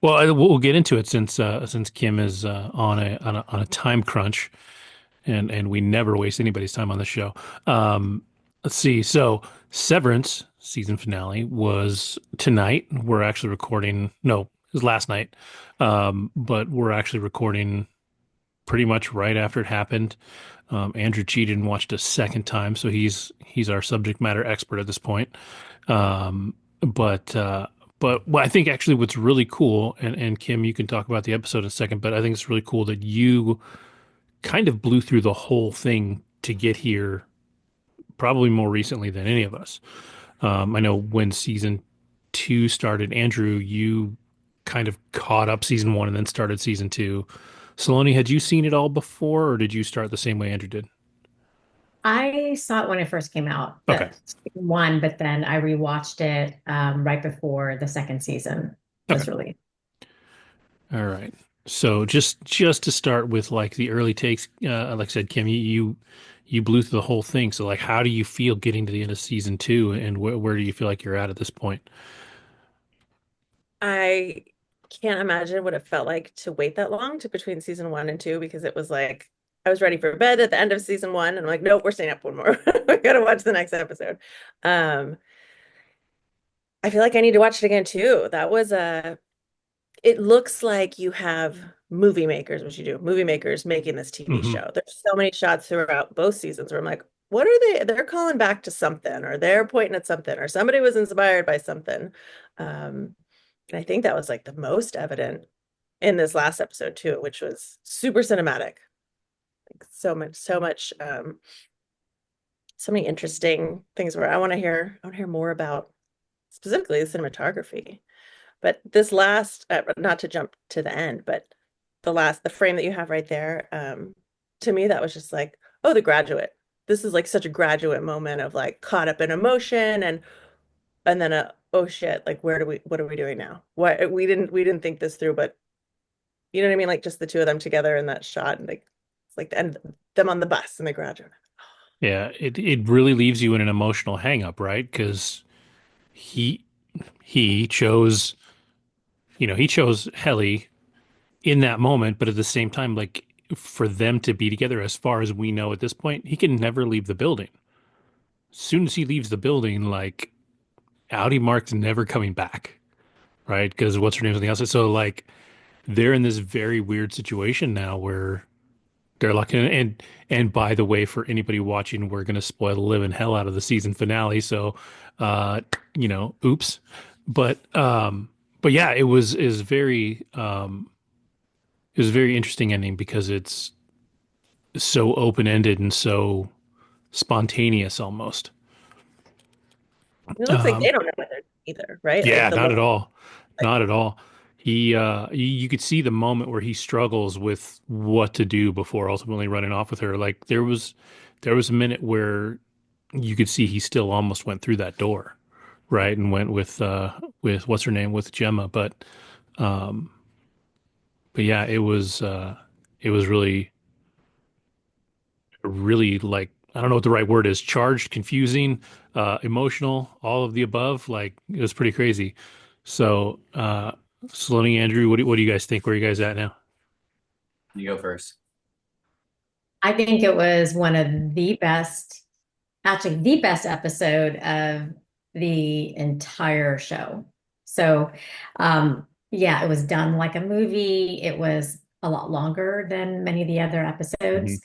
Well, we'll get into it since Kim is on a time crunch, and we never waste anybody's time on the show. Let's see. So, Severance season finale was tonight. We're actually recording. No, it was last night. But we're actually recording pretty much right after it happened. Andrew cheated and watched a second time, so he's our subject matter expert at this point. Um, but I think actually what's really cool, and Kim, you can talk about the episode in a second, but I think it's really cool that you kind of blew through the whole thing to get here, probably more recently than any of us. I know when season two started, Andrew, you kind of caught up season one and then started season two. Saloni, had you seen it all before, or did you start the same way Andrew did? I saw it when it first came out, Okay. the season one, but then I rewatched it right before the second season Okay. was released. All right. So just to start with like the early takes, like I said, Kim, you blew through the whole thing. So like, how do you feel getting to the end of season two, and where do you feel like you're at this point? I can't imagine what it felt like to wait that long to between season one and two because it was like I was ready for bed at the end of season one and I'm like, nope, we're staying up one more. We gotta watch the next episode. Um, I feel like I need to watch it again too. That was it looks like you have movie makers, what you do, movie makers making this TV Hmm. show. There's so many shots throughout both seasons where I'm like, what are they? They're calling back to something, or they're pointing at something, or somebody was inspired by something. And I think that was like the most evident in this last episode too, which was super cinematic. Like so many interesting things where I want to hear more about specifically the cinematography. But this last, not to jump to the end, but the frame that you have right there, to me, that was just like, oh, The Graduate. This is like such a graduate moment of like caught up in emotion and then oh shit, like what are we doing now? What we didn't think this through, but you know what I mean? Like just the two of them together in that shot and like it's like the end them on the bus in The Graduate. Yeah, it really leaves you in an emotional hang up, right? Because he he chose, he chose Helly in that moment, but at the same time, like for them to be together, as far as we know at this point, he can never leave the building. As soon as he leaves the building, like Audi Mark's never coming back, right? Because what's her name's on the outside. So like they're in this very weird situation now where they're lucky. And by the way, for anybody watching, we're gonna spoil the living hell out of the season finale. So oops. But yeah, it was a very interesting ending because it's so open-ended and so spontaneous almost. It looks like they Um, don't know what they're doing either, right? Like yeah, the not look at all. like Not at all. You could see the moment where he struggles with what to do before ultimately running off with her. Like there was a minute where you could see he still almost went through that door, right? And went with what's her name, with Gemma. Um but yeah, it was really like, I don't know what the right word is, charged, confusing, emotional, all of the above. Like it was pretty crazy. So, Saloni, Andrew, what do you guys think? Where are you guys at now? You go first. I think it was one of the best, actually the best episode of the entire show. So, yeah, it was done like a movie. It was a lot longer than many of the other Hmm. episodes.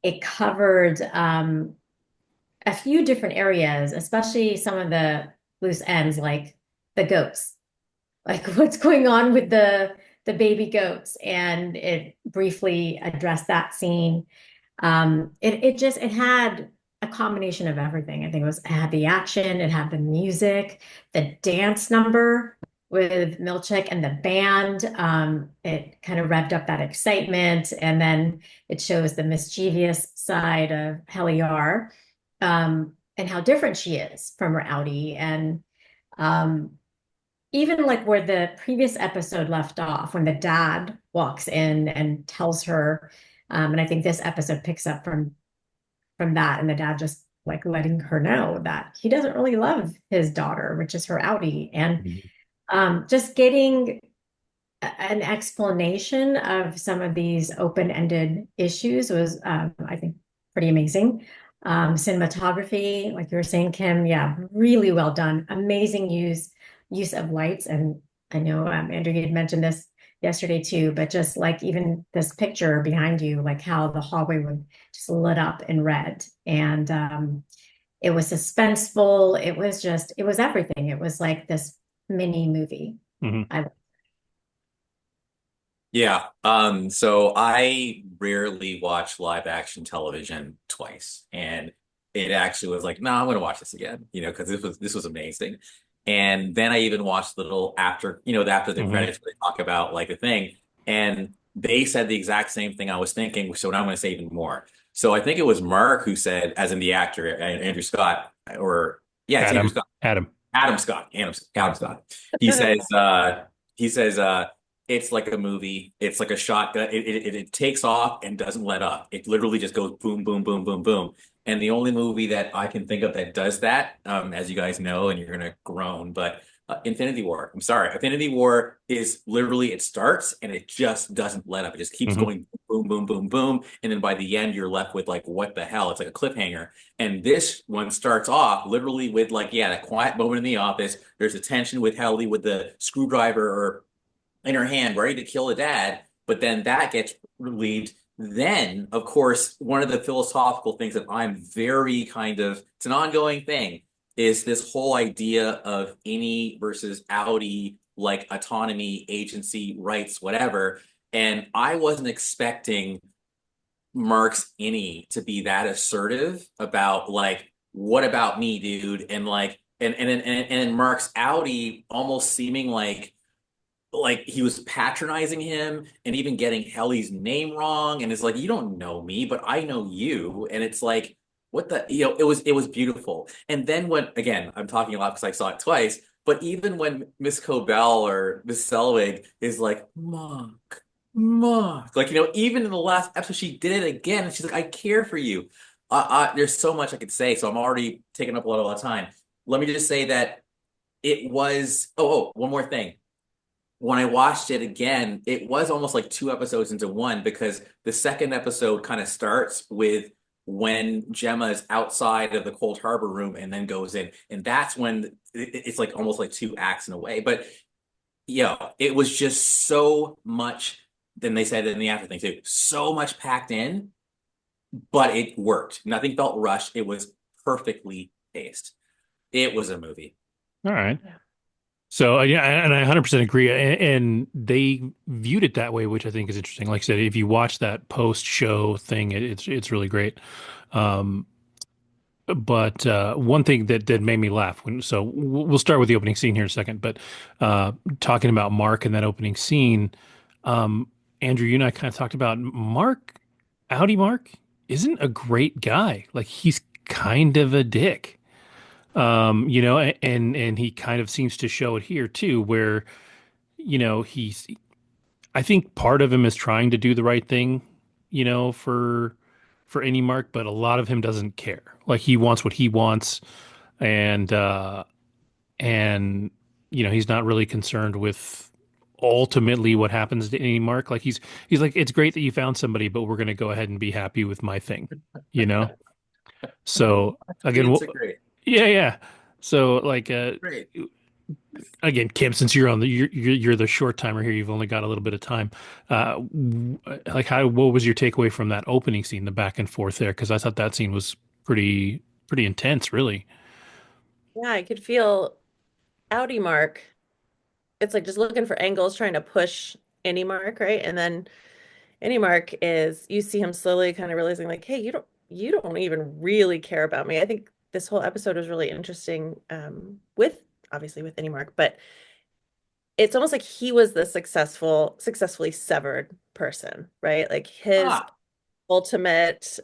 It covered a few different areas, especially some of the loose ends, like the goats, like what's going on with the baby goats, and it briefly addressed that scene. It had a combination of everything. I think it had the action, it had the music, the dance number with Milchick and the band. It kind of revved up that excitement, and then it shows the mischievous side of Heliar, and how different she is from her Audi. And um, even like where the previous episode left off, when the dad walks in and tells her, and I think this episode picks up from that, and the dad just like letting her know that he doesn't really love his daughter, which is her Audi, and Hmm. just getting an explanation of some of these open-ended issues was, I think, pretty amazing. Cinematography, like you were saying, Kim, yeah, really well done. Amazing use of lights. And I know, Andrew, you had mentioned this yesterday too, but just like even this picture behind you, like how the hallway would just lit up in red. And it was suspenseful. It was everything. It was like this mini movie. Mhm. I Yeah. So I rarely watch live action television twice. And it actually was like, no, I'm gonna watch this again, because this was amazing. And then I even watched the little after the Mhm. credits where they talk about like the thing. And they said the exact same thing I was thinking. So now I'm gonna say even more. So I think it was Mark who said, as in the actor, Andrew Scott, or yeah, it's Andrew Adam, Scott. Adam. Adam Scott. He says, he says, it's like a movie. It's like a shotgun. It takes off and doesn't let up. It literally just goes boom, boom, boom, boom, boom. And the only movie that I can think of that does that, as you guys know, and you're gonna groan, but Infinity War. I'm sorry, Infinity War is literally it starts and it just doesn't let up. It just keeps Mhm. going boom, boom, boom, boom, and then by the end you're left with like, what the hell? It's like a cliffhanger. And this one starts off literally with like, yeah, that quiet moment in the office. There's a tension with Helly with the screwdriver or in her hand, ready to kill a dad. But then that gets relieved. Then, of course, one of the philosophical things that I'm very it's an ongoing thing, is this whole idea of any versus outie, like autonomy, agency, rights, whatever. And I wasn't expecting Mark's innie to be that assertive about like, what about me, dude? And like, and Mark's outie almost seeming like he was patronizing him and even getting Helly's name wrong. And it's like, you don't know me, but I know you. And it's like, what the, it was beautiful. And then when, again, I'm talking a lot because I saw it twice, but even when Miss Cobell or Miss Selvig is like, Mark, like, even in the last episode, she did it again. And she's like, I care for you. There's so much I could say. So I'm already taking up a lot of time. Let me just say that it was, one more thing when I watched it again, it was almost like two episodes into one because the second episode kind of starts with when Gemma is outside of the Cold Harbor room and then goes in. And that's when it's like almost like two acts in a way. But yeah, it was just so much. Then they said it in the after thing too, so much packed in, but it worked. Nothing felt rushed. It was perfectly paced. It was a movie. All right. So yeah, and I 100% agree. And they viewed it that way, which I think is interesting. Like I said, if you watch that post-show thing, it's really great. Um, but one thing that made me laugh we'll start with the opening scene here in a second. But talking about Mark and that opening scene, um, Andrew, you and I kind of talked about Mark. Audi Mark isn't a great guy. Like he's kind of a dick. And he kind of seems to show it here too, where, he's, I think part of him is trying to do the right thing, for any mark, but a lot of him doesn't care. Like he wants what he wants, and, and, he's not really concerned with ultimately what happens to any mark. Like he's like, it's great that you found somebody, but we're going to go ahead and be happy with my thing, you know? So again, It's a great, yeah, yeah. So like, great. again, Kim, since you're the short timer here, you've only got a little bit of time. Like, what was your takeaway from that opening scene, the back and forth there? Because I thought that scene was pretty intense, really. Yeah, I could feel Audi Mark. It's like just looking for angles, trying to push any mark, right? And then any mark is you see him slowly kind of realizing like, hey, you don't even really care about me. I think this whole episode was really interesting with obviously with any mark, but it's almost like he was the successfully severed person, right? Like his Ah, ultimate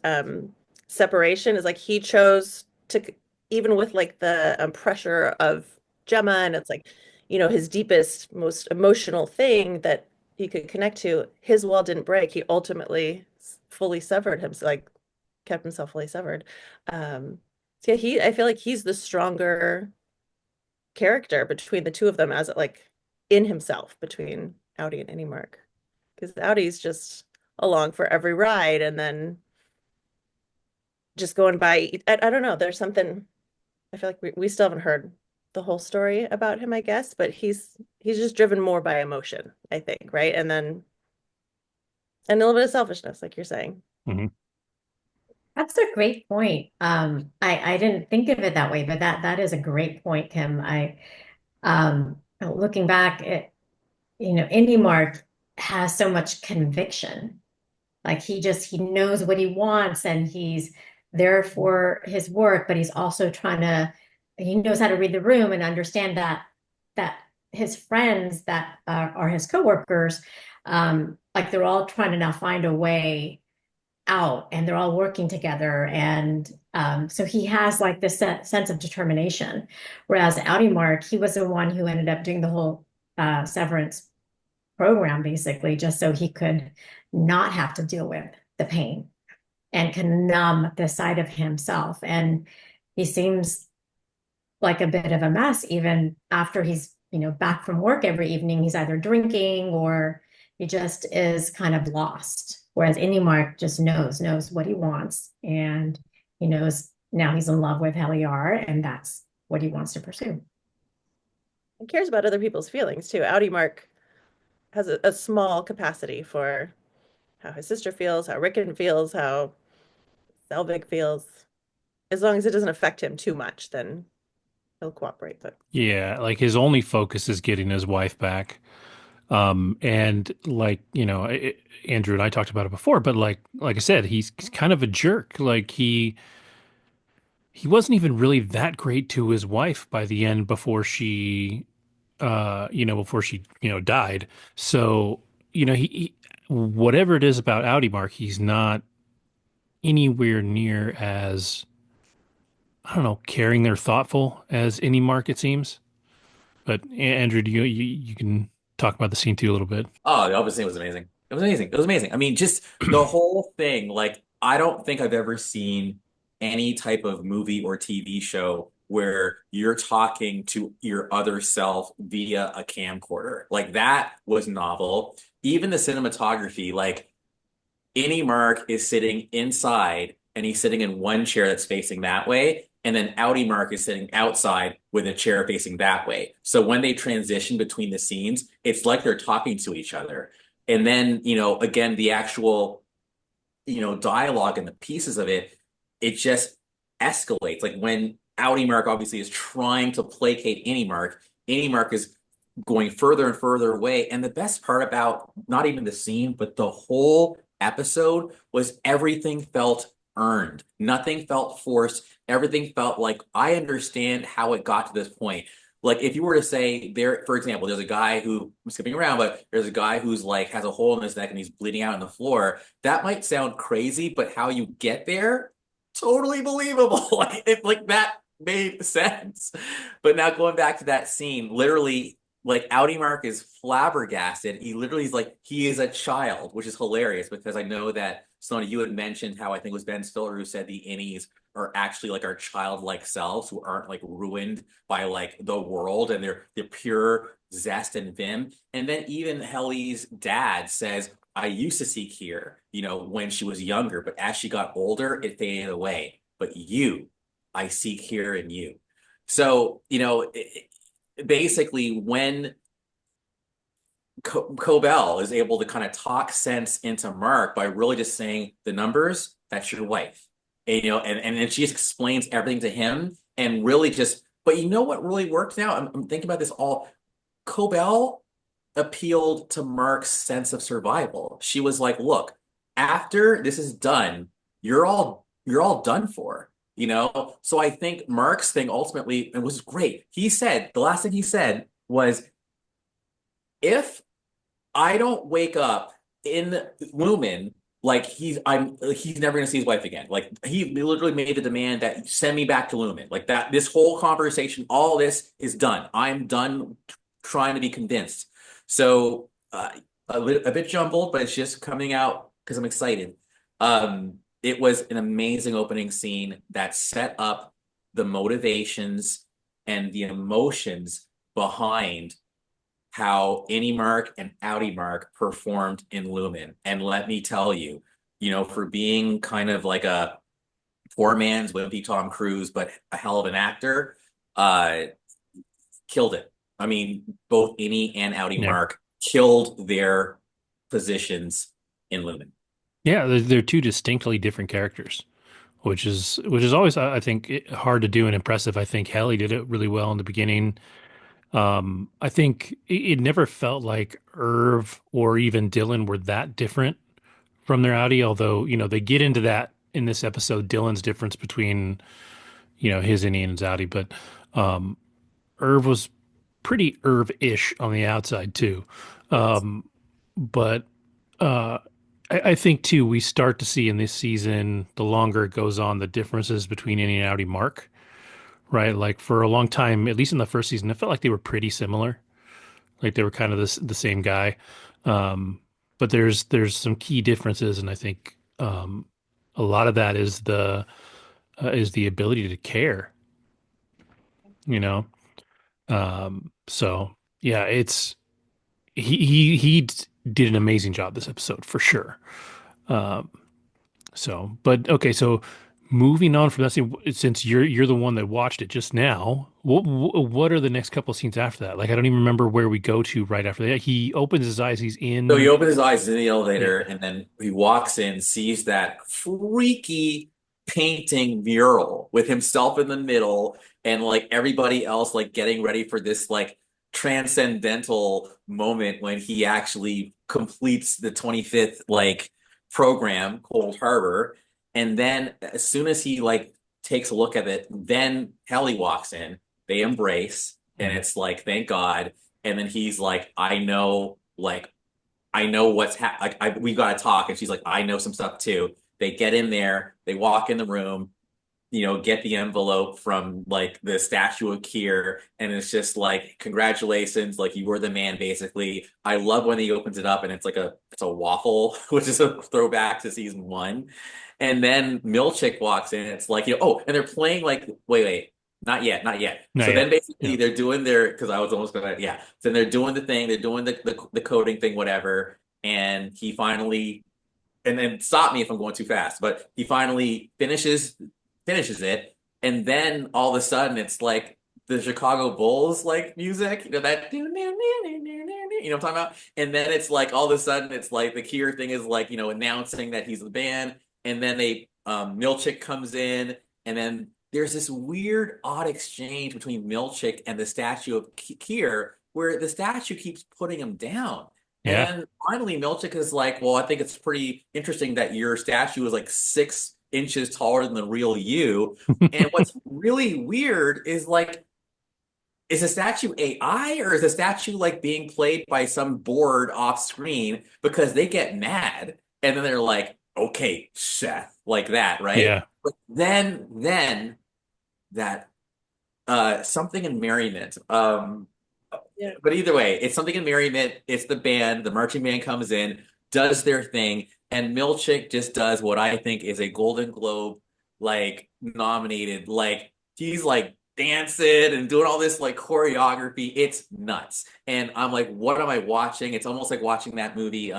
separation is like he chose to, even with like the pressure of Gemma, and it's like, his deepest, most emotional thing that he could connect to, his wall didn't break. He ultimately fully severed himself, like kept himself fully severed. So yeah, I feel like he's the stronger character between the two of them as like in himself between Audi and Innie Mark, because Audi's just along for every ride and then just going by. I don't know. There's something. I feel like we still haven't heard the whole story about him, I guess, but he's just driven more by emotion, I think, right? And a little bit of selfishness, like you're saying. Hmm. That's a great point. I didn't think of it that way, but that is a great point, Kim. Looking back at, Indy Mark has so much conviction. Like he knows what he wants and he's there for his work, but he's also he knows how to read the room and understand that his friends that are his coworkers, like they're all trying to now find a way out and they're all working together. And so he has like this sense of determination. Whereas Audi Mark, he was the one who ended up doing the whole severance program basically, just so he could not have to deal with the pain and can numb the side of himself. And he seems like a bit of a mess, even after he's, back from work every evening. He's either drinking or he just is kind of lost. Whereas Mark just knows what he wants. And he knows now he's in love with Heliar and that's what he wants to pursue. And cares about other people's feelings too. Audi Mark has a small capacity for how his sister feels, how Rickon feels, how Selvig feels. As long as it doesn't affect him too much, then he'll cooperate. But Yeah, like his only focus is getting his wife back. And like, Andrew and I talked about it before, but like I said, he's kind of a jerk. Like he wasn't even really that great to his wife by the end before she died. So, he whatever it is about Audi Mark, he's not anywhere near as, I don't know, caring or thoughtful as any Mark, it seems. But Andrew, do you can talk about the scene too a little bit. Oh, the opening was amazing. It was amazing. It was amazing. I mean, just the whole thing. Like, I don't think I've ever seen any type of movie or TV show where you're talking to your other self via a camcorder. Like, that was novel. Even the cinematography, like, any Mark is sitting inside and he's sitting in one chair that's facing that way. And then Outie Mark is sitting outside with a chair facing that way. So when they transition between the scenes, it's like they're talking to each other. And then, again, the actual, dialogue and the pieces of it, it just escalates. Like when Outie Mark obviously is trying to placate Any Mark is going further and further away. And the best part about not even the scene, but the whole episode was everything felt earned. Nothing felt forced. Everything felt like I understand how it got to this point. Like if you were to say there, for example, there's a guy who I'm skipping around, but there's a guy who's like has a hole in his neck and he's bleeding out on the floor. That might sound crazy, but how you get there, totally believable. Like that made sense. But now going back to that scene, literally like Outie Mark is flabbergasted. He literally is like, he is a child, which is hilarious because I know that, Salony, you had mentioned how I think it was Ben Stiller who said the innies are actually like our childlike selves who aren't like ruined by like the world and they're pure zest and vim. And then even Helly's dad says, I used to seek here, when she was younger, but as she got older, it faded away. But you, I seek here in you. So, basically when Cobell is able to kind of talk sense into Mark by really just saying the numbers, that's your wife. And, and then she just explains everything to him and really just, but you know what really works now? I'm thinking about this all. Cobell appealed to Mark's sense of survival. She was like, look, after this is done, you're all done for. So I think Mark's thing ultimately, it was great. The last thing he said was, if I don't wake up in Lumen, like he's never gonna see his wife again. Like he literally made the demand that send me back to Lumen. Like that, this whole conversation, all this is done. I'm done trying to be convinced. So a bit jumbled, but it's just coming out because I'm excited. It was an amazing opening scene that set up the motivations and the emotions behind how Innie Mark and Outie Mark performed in Lumen. And let me tell you, for being kind of like a poor man's wimpy Tom Cruise, but a hell of an actor, uh, killed it. I mean, both Innie and Outie Yeah. Mark killed their positions in Lumen. Yeah, they're two distinctly different characters, which is always I think hard to do and impressive. I think Hallie did it really well in the beginning. I think it never felt like Irv or even Dylan were that different from their Audi, although, they get into that in this episode, Dylan's difference between, his Innie and his Audi, but Irv was pretty Irv-ish on the outside too. Um, but uh, I think too, we start to see in this season, the longer it goes on, the differences between Innie and Audi Mark, right? Like for a long time, at least in the first season, it felt like they were pretty similar. Like they were kind of the same guy. Um, but there's some key differences, and I think a lot of that is the ability to care, you know. So yeah, it's he did an amazing job this episode for sure. Um, but okay, so moving on from that scene, since you're the one that watched it just now, what are the next couple of scenes after that? Like I don't even remember where we go to right after that. He opens his eyes, he's So he in. opens his eyes in the Yeah. elevator, and then he walks in, sees that freaky painting mural with himself in the middle, and like everybody else, like getting ready for this like transcendental moment when he actually completes the 25th like program, Cold Harbor. And then as soon as he like takes a look at it, then Helly walks in, they embrace, and Mhm. it's like, thank God. And then he's like, I know like we got to talk. And she's like, I know some stuff too. They get in there, they walk in the room, get the envelope from like the statue of Kier, and it's just like, congratulations, like you were the man, basically. I love when he opens it up and it's a waffle, which is a throwback to season one. And then Milchick walks in, it's like, and they're playing like, wait, not yet, not yet. Not So then yet. basically Yeah. they're doing because I was almost gonna, yeah. So then they're doing the thing, they're doing the coding thing, whatever. And he finally, and then stop me if I'm going too fast, but he finally finishes it, and then all of a sudden it's like the Chicago Bulls like music, that what I'm talking about? And then it's like all of a sudden it's like the Kier thing is like, announcing that he's the band, and then Milchick comes in, and then there's this weird odd exchange between Milchick and the statue of Kier where the statue keeps putting him down. And Yeah. then finally, Milchick is like, well, I think it's pretty interesting that your statue is like 6 inches taller than the real you. And what's really weird is like, is the statue AI, or is the statue like being played by some board off screen? Because they get mad and then they're like, okay, Seth, like that, right? Yeah. But then that something in merriment. Yeah. But either way, it's something in merriment. It's the band. The marching band comes in, does their thing, and Milchick just does what I think is a Golden Globe like nominated. Like he's like dancing and doing all this like choreography. It's nuts. And I'm like, what am I watching? It's almost like watching that movie,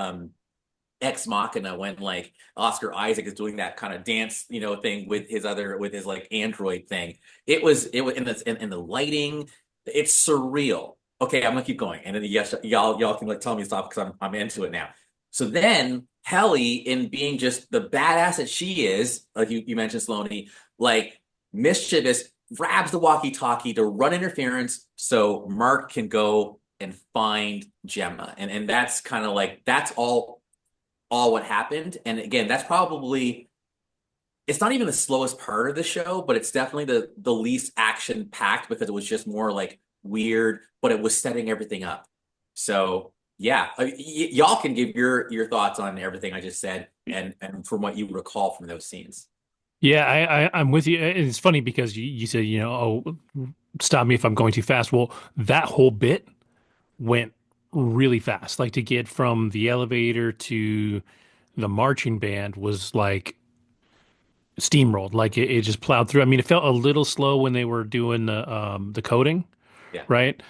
Ex Machina, when like Oscar Isaac is doing that kind of dance, thing with his like android thing. It was in the lighting, it's surreal. Okay, I'm gonna keep going, and then yes, y'all can like tell me to stop because I'm into it now. So then Helly, in being just the badass that she is, like you mentioned, Salony, like mischievous, grabs the walkie-talkie to run interference so Mark can go and find Gemma, and that's kind of like that's all what happened. And again, that's probably it's not even the slowest part of the show, but it's definitely the least action packed because it was just more like weird, but it was setting everything up. So yeah, y'all can give your thoughts on everything I just said and from what you recall from those scenes. Yeah, I'm with you. It's funny because you said, stop me if I'm going too fast. Well, that whole bit went really fast. Like to get from the elevator to the marching band was like steamrolled. Like it just plowed through. I mean, it felt a little slow when they were doing the coding, Yeah. right?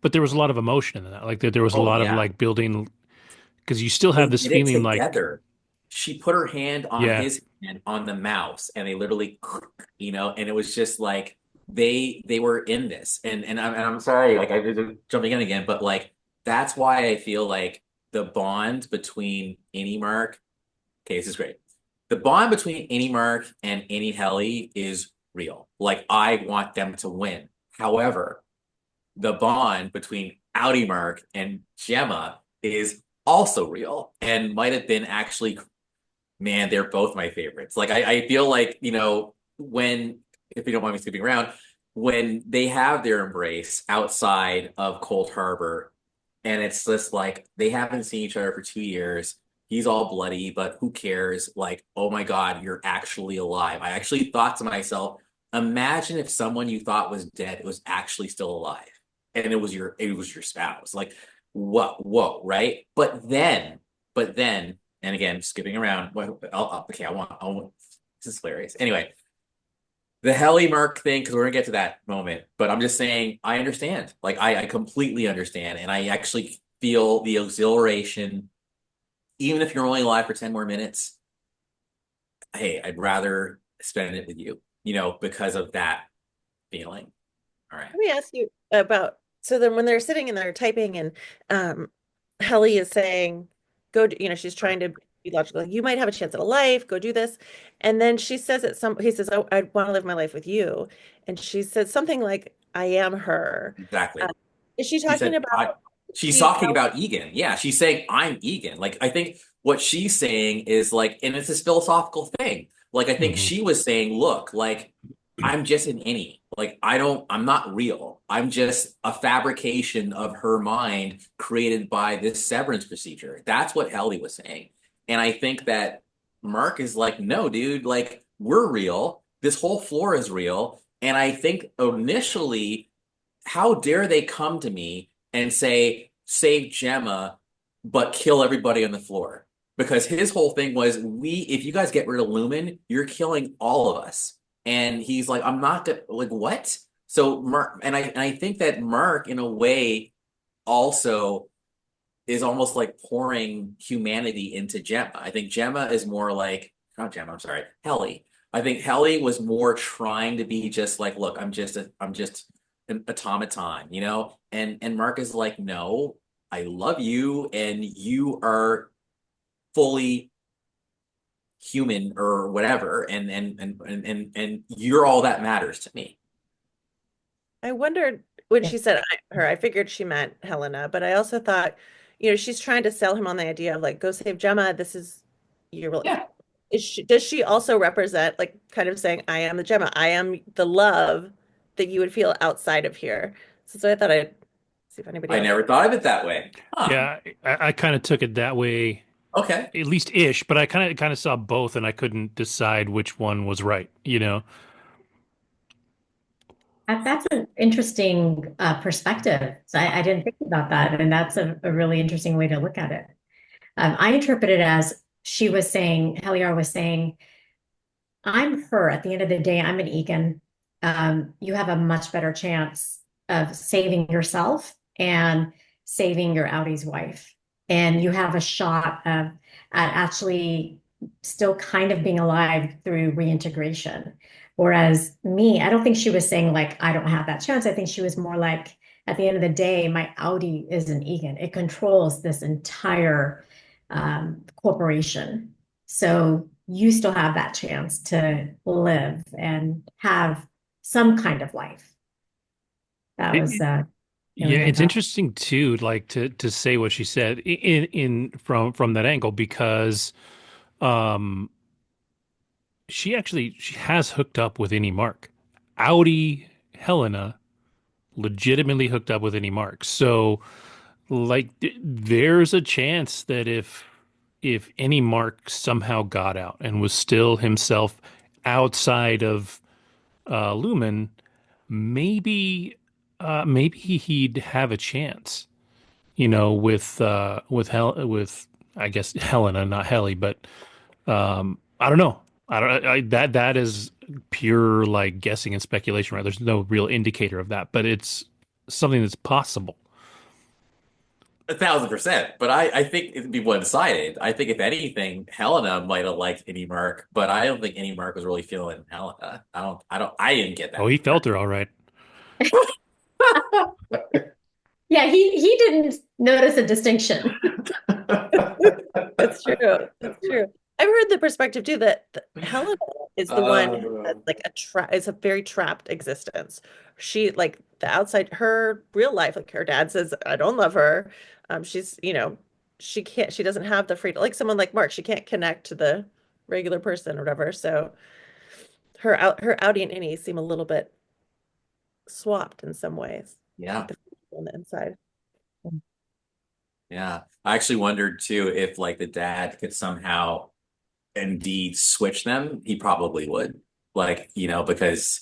but there was a lot of emotion in that. Like there was a Oh lot of yeah. like building because you still They have this did it feeling like, together. She put her hand on yeah, his hand on the mouse, and they literally, and it was just like they were in this. And I'm sorry, like I'm jumping in again, but like that's why I feel like the bond between Any Mark. Okay, this is great. The bond between Any Mark and Any Helly is real. Like I want them to win. However, the bond between Outie Mark and Gemma is also real and might have been actually, man, they're both my favorites. Like I feel like, when, if you don't mind me skipping around, when they have their embrace outside of Cold Harbor, and it's just like they haven't seen each other for 2 years. He's all bloody, but who cares? Like, oh my God, you're actually alive. I actually thought to myself, imagine if someone you thought was dead was actually still alive and it was your spouse. Like, whoa, right? But then, and again, skipping around. Okay, this is hilarious. Anyway, the Helly Mark thing, because we're gonna get to that moment, but I'm just saying I understand. Like I completely understand, and I actually feel the exhilaration, even if you're only alive for 10 more minutes. Hey, I'd rather spend it with you, because of that feeling. All right. Let me ask you about, so then when they're sitting and they're typing and um Helly is saying, go do, she's trying to be logical, like, you might have a chance at a life, go do this. And then she says he says, oh, I want to live my life with you. And she says something like, I am her. Uh, Exactly. is she She talking said, about she's she's talking about Egan. Yeah, she's saying, I'm Egan. Like, I think what she's saying is like, and it's this philosophical thing. Like, I think hmm she was saying, look, like, I'm just an innie. Like, I'm not real. I'm just a fabrication of her mind created by this severance procedure. That's what Helly was saying. And I think that Mark is like, no, dude, like, we're real. This whole floor is real. And I think initially, how dare they come to me and say, save Gemma, but kill everybody on the floor? Because his whole thing was, if you guys get rid of Lumen, you're killing all of us. And he's like, I'm not gonna, like, what? So Mark, and I think that Mark, in a way, also is almost like pouring humanity into Gemma. I think Gemma is more like, not Gemma, I'm sorry, Helly. I think Helly was more trying to be just like, look, I'm just an automaton, And Mark is like, no, I love you, and you are fully human or whatever, and you're all that matters to me. I wondered when Yeah. she said her, I figured she meant Helena, but I also thought, she's trying to sell him on the idea of like, go save Gemma. This is your real. Yeah. Does she also represent, like, kind of saying, I am the Gemma, I am the love that you would feel outside of here? So I thought I'd see if anybody I else. never thought of it that way. Huh. yeah, I kind of took it that way, Okay. at least ish, but I kind of saw both, and I couldn't decide which one was right, you know? That's an interesting perspective. So I didn't think about that, and that's a really interesting way to look at it. I interpret it as she was saying, Heliar was saying, I'm her. At the end of the day, I'm an Egan. You have a much better chance of saving yourself and saving your Audie's wife. And you have a shot at actually still kind of being alive through reintegration. Whereas me, I don't think she was saying like, I don't have that chance. I think she was more like, at the end of the day, my Audie is an Egan. It controls this entire corporation. So you still have that chance to live and have some kind of life. That was It, really yeah, my it's thought. interesting too, like to say what she said in from that angle because um she has hooked up with any mark. Audi Helena legitimately hooked up with any mark. So like there's a chance that if any mark somehow got out and was still himself outside of Lumen, maybe he'd have a chance, with I guess Helena, not Helly, but I don't know. I don't that is pure like guessing and speculation, right? There's no real indicator of that, but it's something that's possible. 1,000%. But I think it'd be one-sided. I think if anything, Helena might have liked Innie Mark, but I don't think Innie Mark was really feeling Helena. I didn't get Oh, that he from her. felt her all right. Yeah, he didn't notice a distinction. That's true. That's true. I've heard the perspective too that Helena is the one that's Oh. like it's a very trapped existence. She like the outside her real life, like her dad says, I don't love her. She's, she doesn't have the freedom like someone like Mark, she can't connect to the regular person or whatever. So her outie and innie seem a little bit swapped in some ways, like Yeah. the people on the inside. Yeah. I actually wondered too if like the dad could somehow indeed switch them. He probably would. Like, because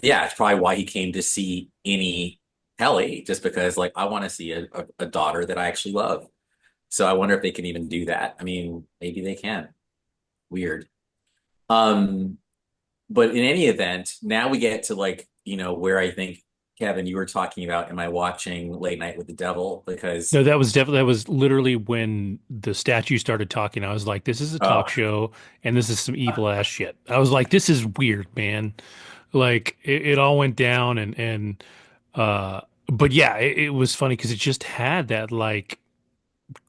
yeah, it's probably why he came to see any Helly, just because like I want to see a daughter that I actually love. So I wonder if they can even do that. I mean, maybe they can. Weird. Um, but in any event, now we get to like, where I think, Kevin, you were talking about, am I watching Late Night with the Devil? Because No, that was literally when the statue started talking. I was like, this is a talk oh, show and this is some evil ass shit. I was like, this is weird, man. Like it all went down uh but yeah, it was funny because it just had that like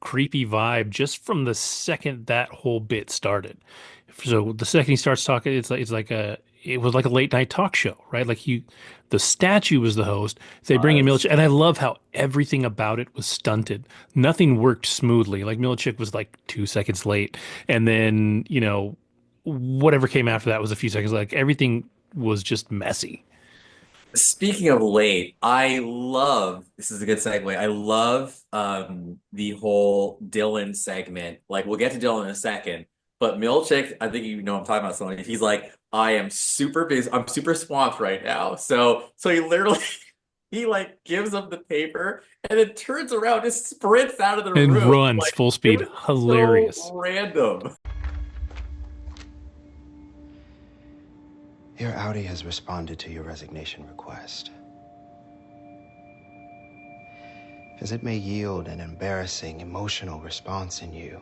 creepy vibe just from the second that whole bit started. So the second he starts talking, it was like a late night talk show, right? The statue was the host. They bring in was. Milich, and I love how everything about it was stunted. Nothing worked smoothly. Like Milchick was like 2 seconds late, and then whatever came after that was a few seconds. Like everything was just messy. Speaking of late, this is a good segue. I love the whole Dylan segment. Like we'll get to Dylan in a second, but Milchick, I think you know what I'm talking about something. He's like, I am super busy, I'm super swamped right now. So he literally he like gives him the paper and then turns around, just sprints out of the And room. runs Like full it speed. was so Hilarious. random. Your Audi has responded to your resignation request. As it may yield an embarrassing emotional response in you,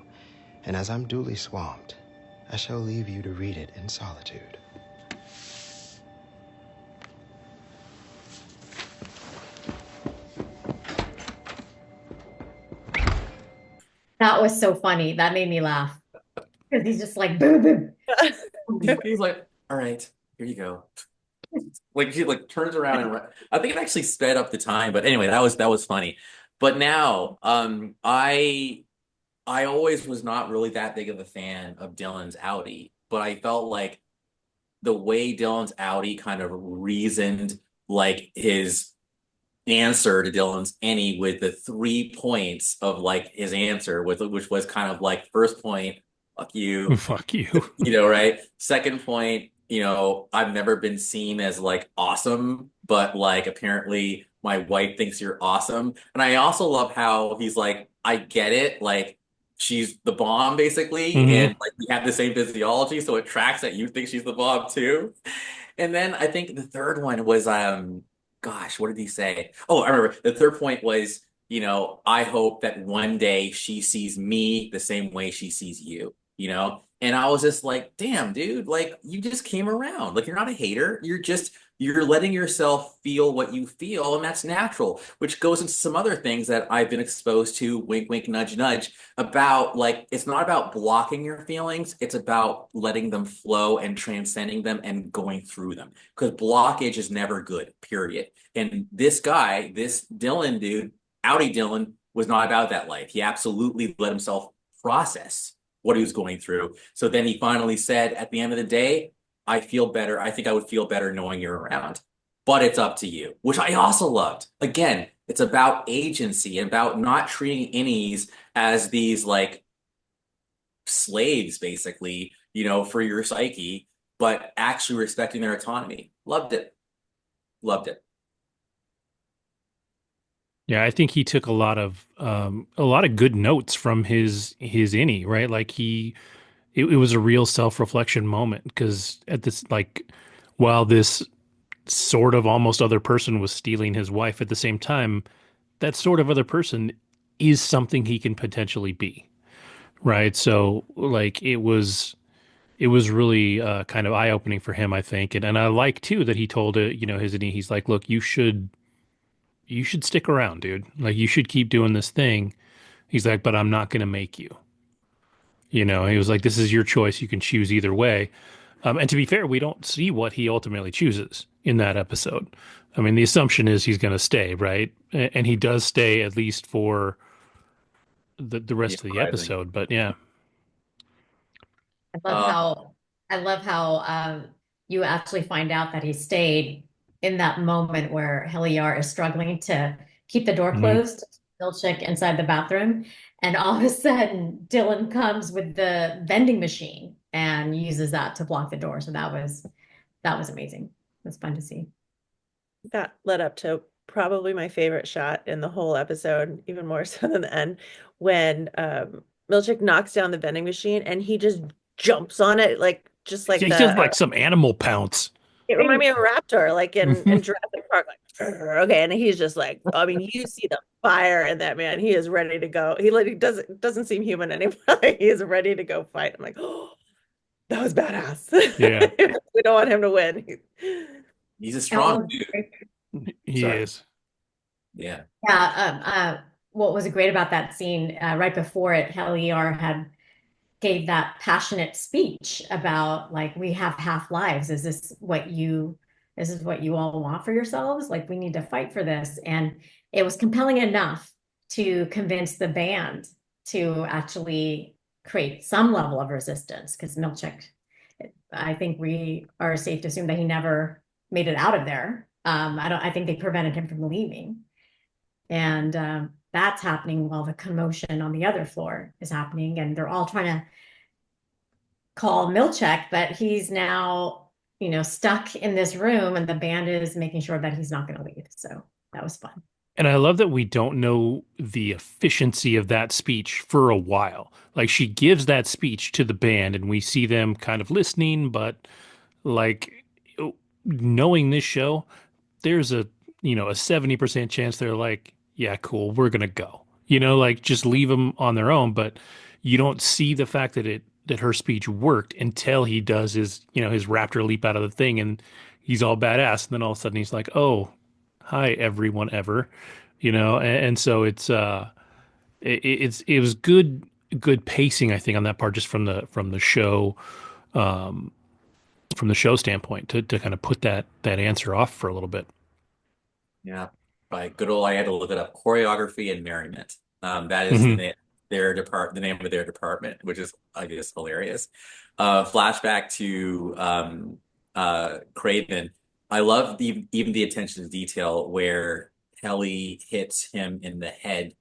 and as I'm duly swamped, I shall leave you to read it in solitude. That was so funny. That made me laugh because he's just like boo boo. He's like, all right, here you go. Like he like turns around and I think it actually sped up the time. But anyway, that was funny. But now, I always was not really that big of a fan of Dylan's Audi, but I felt like the way Dylan's Audi kind of reasoned like his answer to Dylan's any with the 3 points of like his answer with which was kind of like first point, fuck you, Fuck you. right? Second point, I've never been seen as like awesome, but like apparently my wife thinks you're awesome. And I also love how he's like, I get it, like she's the bomb basically, Hmm. and like we have the same physiology, so it tracks that you think she's the bomb too. And then I think the third one was gosh, what did he say? Oh, I remember the third point was, I hope that one day she sees me the same way she sees you. And I was just like, damn, dude, like you just came around. Like you're not a hater. You're letting yourself feel what you feel, and that's natural, which goes into some other things that I've been exposed to, wink, wink, nudge, nudge, about like it's not about blocking your feelings, it's about letting them flow and transcending them and going through them. Because blockage is never good, period. And this guy, this Dylan dude, Audi Dylan, was not about that life. He absolutely let himself process what he was going through. So then he finally said, at the end of the day, I feel better. I think I would feel better knowing you're around. But it's up to you, which I also loved. Again, it's about agency and about not treating innies as these like slaves, basically, for your psyche, but actually respecting their autonomy. Loved it. Loved it. Yeah, I think he took a lot of good notes from his innie, right? Like it was a real self-reflection moment because at this like while this sort of almost other person was stealing his wife at the same time, that sort of other person is something he can potentially be, right? So like it was really kind of eye opening for him, I think, and I like too that he told it, he's like, look, you should stick around, dude. Like you should keep doing this thing. He's like, but I'm not going to make you. He was like, this is your choice. You can choose either way. And to be fair, we don't see what he ultimately chooses in that episode. I mean, the assumption is he's going to stay, right? And he does stay at least for the The rest of the uprising. episode. But yeah. I love Uh, how I love how you actually find out that he stayed in that moment where Heliar is struggling to keep the door Mhm. closed, Milchick inside the bathroom, and all of a sudden Dylan comes with the vending machine and uses that to block the door. So that was amazing. It was fun to see. That led up to probably my favorite shot in the whole episode, even more so than the end, when Milchick knocks down the vending machine and he just jumps on it, like just Yeah, like he the does like some animal pounts. it reminded me of a raptor, like in Mhm. Jurassic Park, like "Grr." Okay, and he's just like, I mean, you see the fire in that man. He is ready to go. He like doesn't seem human anymore. Like, he is ready to go fight. I'm like, oh, that was badass. Yeah, We don't want him to win. he's a And strong dude. he Sorry. is. Yeah. what was great about that scene right before it, Heliar had gave that passionate speech about like we have half lives. Is this what you all want for yourselves? Like we need to fight for this. And it was compelling enough to convince the band to actually create some level of resistance because Milchick, I think we are safe to assume that he never made it out of there. I think they prevented him from leaving. And that's happening while the commotion on the other floor is happening. And they're all trying to call Milchek, but he's now, stuck in this room and the band is making sure that he's not going to leave. So that was fun. And I love that we don't know the efficiency of that speech for a while. Like she gives that speech to the band and we see them kind of listening, but like knowing this show, there's a 70% chance they're like, yeah, cool, we're gonna go. Like just leave them on their own. But you don't see the fact that her speech worked until he does his raptor leap out of the thing and he's all badass. And then all of a sudden he's like, oh, hi everyone ever, and so it was good pacing, I think, on that part, just um, from the show standpoint to kind of put that answer off for a little bit. Yeah. By good old, I had to look it up. Choreography and merriment. That is Hmm. the name of their department, which is, I guess, hilarious. Flashback to Craven. I love even the attention to detail where Helly hits him in the head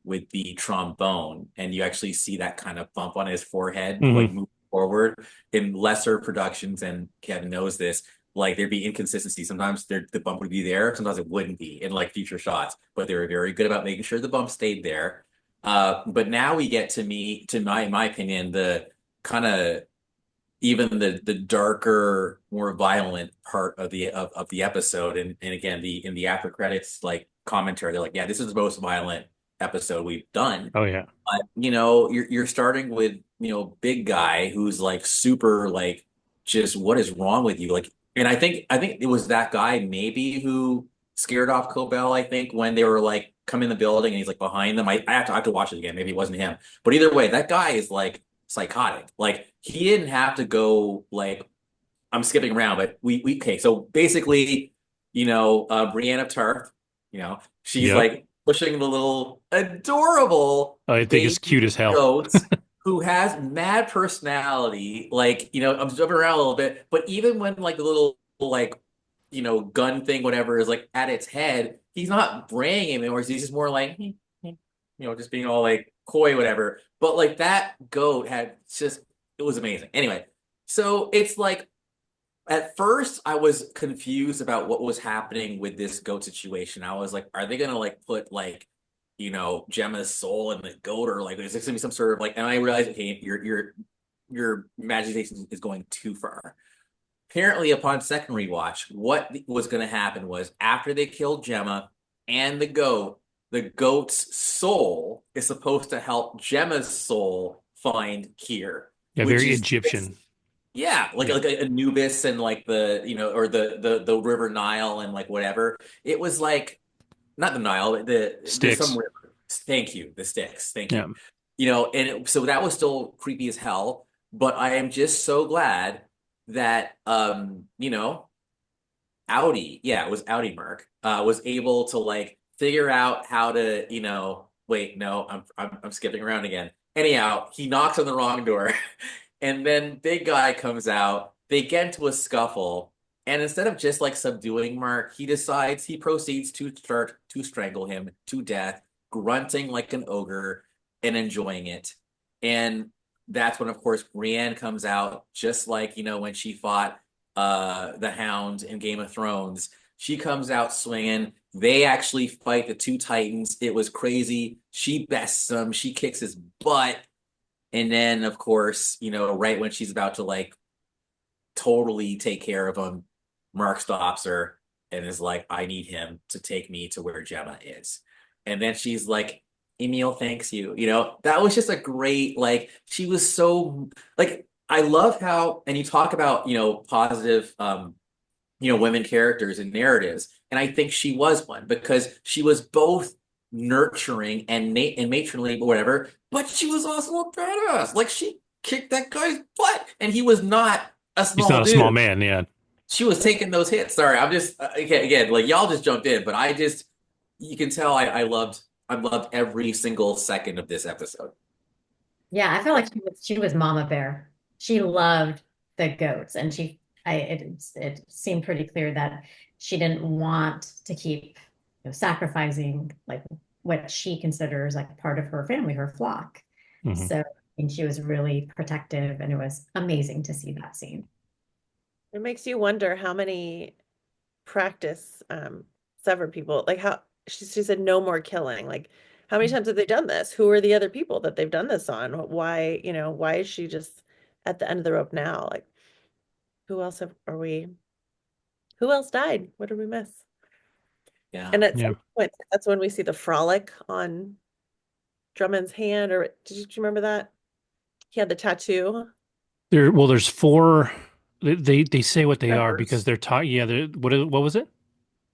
with the trombone, and you actually see that kind of bump on his forehead, like Hmm. move forward. In lesser productions, and Kevin knows this, like there'd be inconsistency. Sometimes the bump would be there, sometimes it wouldn't be in like future shots, but they were very good about making sure the bump stayed there. But now we get to my opinion, the kind of even the darker, more violent part of the episode. And again, in the after credits like commentary, they're like, yeah, this is the most violent episode we've done. Oh yeah. But you're starting with, big guy who's like super like just what is wrong with you? Like, and I think it was that guy maybe who scared off Cobell, I think, when they were like come in the building and he's like behind them. I have to watch it again. Maybe it wasn't him. But either way, that guy is like psychotic. Like he didn't have to go like I'm skipping around, but we okay. So basically, Brienne of Tarth, she's Yep. like pushing the little adorable I think it's cute baby as hell. goat who has mad personality. Like, I'm jumping around a little bit, but even when like the little like gun thing, whatever, is like at its head, he's not braying anymore. He's just more like just being all like coy, whatever. But like that goat had just it was amazing. Anyway, so it's like at first, I was confused about what was happening with this goat situation. I was like, are they gonna like put like, Gemma's soul in the goat, or like is this gonna be some sort of like? And I realized, okay, your imagination is going too far. Apparently, upon second rewatch, what was gonna happen was after they killed Gemma and the goat, the goat's soul is supposed to help Gemma's soul find Kier, Yeah, which very is Egyptian. yeah, like Yeah. like Anubis and like the or the River Nile and like whatever. It was like not the Nile, but there's some Sticks. river. Thank you, the Styx. Thank Yeah. you. So that was still creepy as hell. But I am just so glad that Audi, yeah, it was Audi Merc, was able to like figure out how to, wait, no, I'm skipping around again. Anyhow, he knocks on the wrong door, and then big guy comes out. They get into a scuffle, and instead of just like subduing Mark, he proceeds to start to strangle him to death, grunting like an ogre and enjoying it. And that's when, of course, Brienne comes out, just like, when she fought the Hound in Game of Thrones. She comes out swinging. They actually fight the two Titans. It was crazy. She bests him. She kicks his butt. And then, of course, right when she's about to like totally take care of him, Mark stops her and is like, I need him to take me to where Gemma is. And then she's like, Emil thanks you. That was just a great, like, she was so, like, I love how, and you talk about, positive, women characters and narratives. And I think she was one because she was both nurturing and matronly, but whatever, but she was also a badass. Like, she kicked that guy's butt, and he was not a He's small not a small dude. man. Yeah. She was taking those hits. Sorry, I'm just again, like y'all just jumped in, but you can tell I loved every single second of this episode. Yeah, I felt like she was Mama Bear. She loved the goats, and it seemed pretty clear that she didn't want to keep sacrificing like what she considers like part of her family, her flock. Mhm. So I think she was really protective, and it was amazing to see that scene. It makes you wonder how many practice severed people, like how she said no more killing. Like how many times have they done this? Who are the other people that they've done this on? Why is she just at the end of the rope now? Like who else died? What did we miss? Yeah. And at Yeah. some point, that's when we see the frolic on Drummond's hand, or did you remember that? He had the tattoo. There's four. They say what they are because Members. they're taught. Yeah. What was it?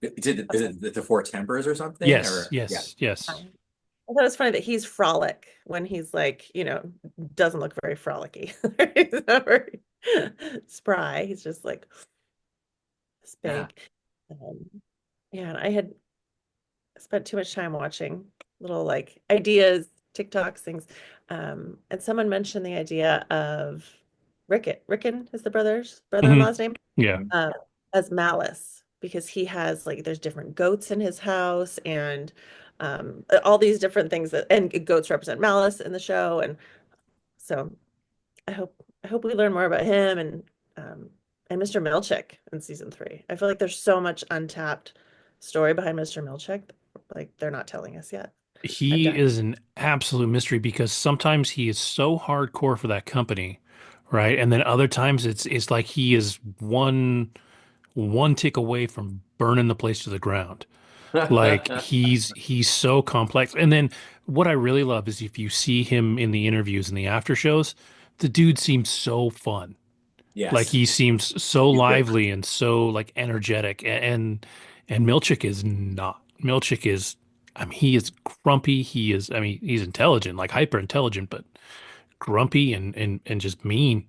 Is it the Four Tempers or something? Yes. Or yeah. Yes. Yes. I thought it was funny that he's frolic when he's like, doesn't look very frolicky. He's not very spry. He's just like this Yeah. big. Um, yeah, and I had spent too much time watching little like ideas, TikToks, things. And someone mentioned the idea of Rickon. Rickon is the Mhm. brother-in-law's name, Yeah. uh, as Malice, because he has like there's different goats in his house and all these different things and goats represent Malice in the show. And so I hope we learn more about him and Mr. Milchick in season 3. I feel like there's so much untapped story behind Mr. Milchick, like they're not telling us yet. I'm He dying. is an absolute mystery because sometimes he is so hardcore for that company, right? And then other times it's like he is one tick away from burning the place to the ground. Like he's so complex. And then what I really love is if you see him in the interviews and the after shows, the dude seems so fun. Like Yes. he seems so He's good. lively and so like energetic. And Milchick is not. Milchick is, I mean, he is grumpy. He is, I mean, he's intelligent, like hyper intelligent, but grumpy and just mean.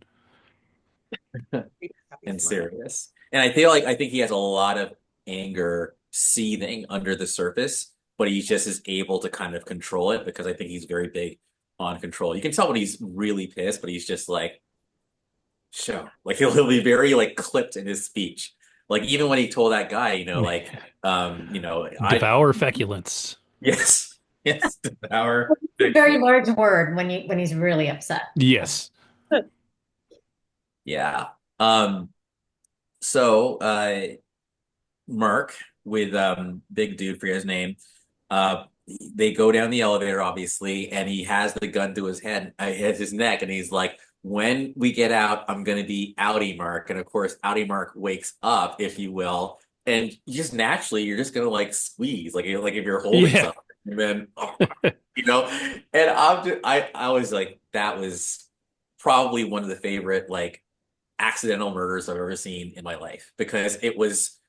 Happy And smile. serious. And I think he has a lot of anger seething under the surface, but he just is able to kind of control it because I think he's very big on control. You can tell when he's really pissed, but he's just like, show. Like he'll be very like clipped in his speech. Like even when he told that guy, I Devour feculence. yes, yes, devour. It's a very large word when he's really upset. Yes. Yeah. So Mark with big dude, forget his name. Uh they go down the elevator, obviously, and he has the gun to his head, his neck, and he's like, when we get out, I'm gonna be outie Mark. And of course, outie Mark wakes up, if you will, and just naturally you're just gonna like squeeze, like if you're holding Yeah. something. man. Oh, you know, and I was like, that was probably one of the favorite like accidental murders I've ever seen in my life because it was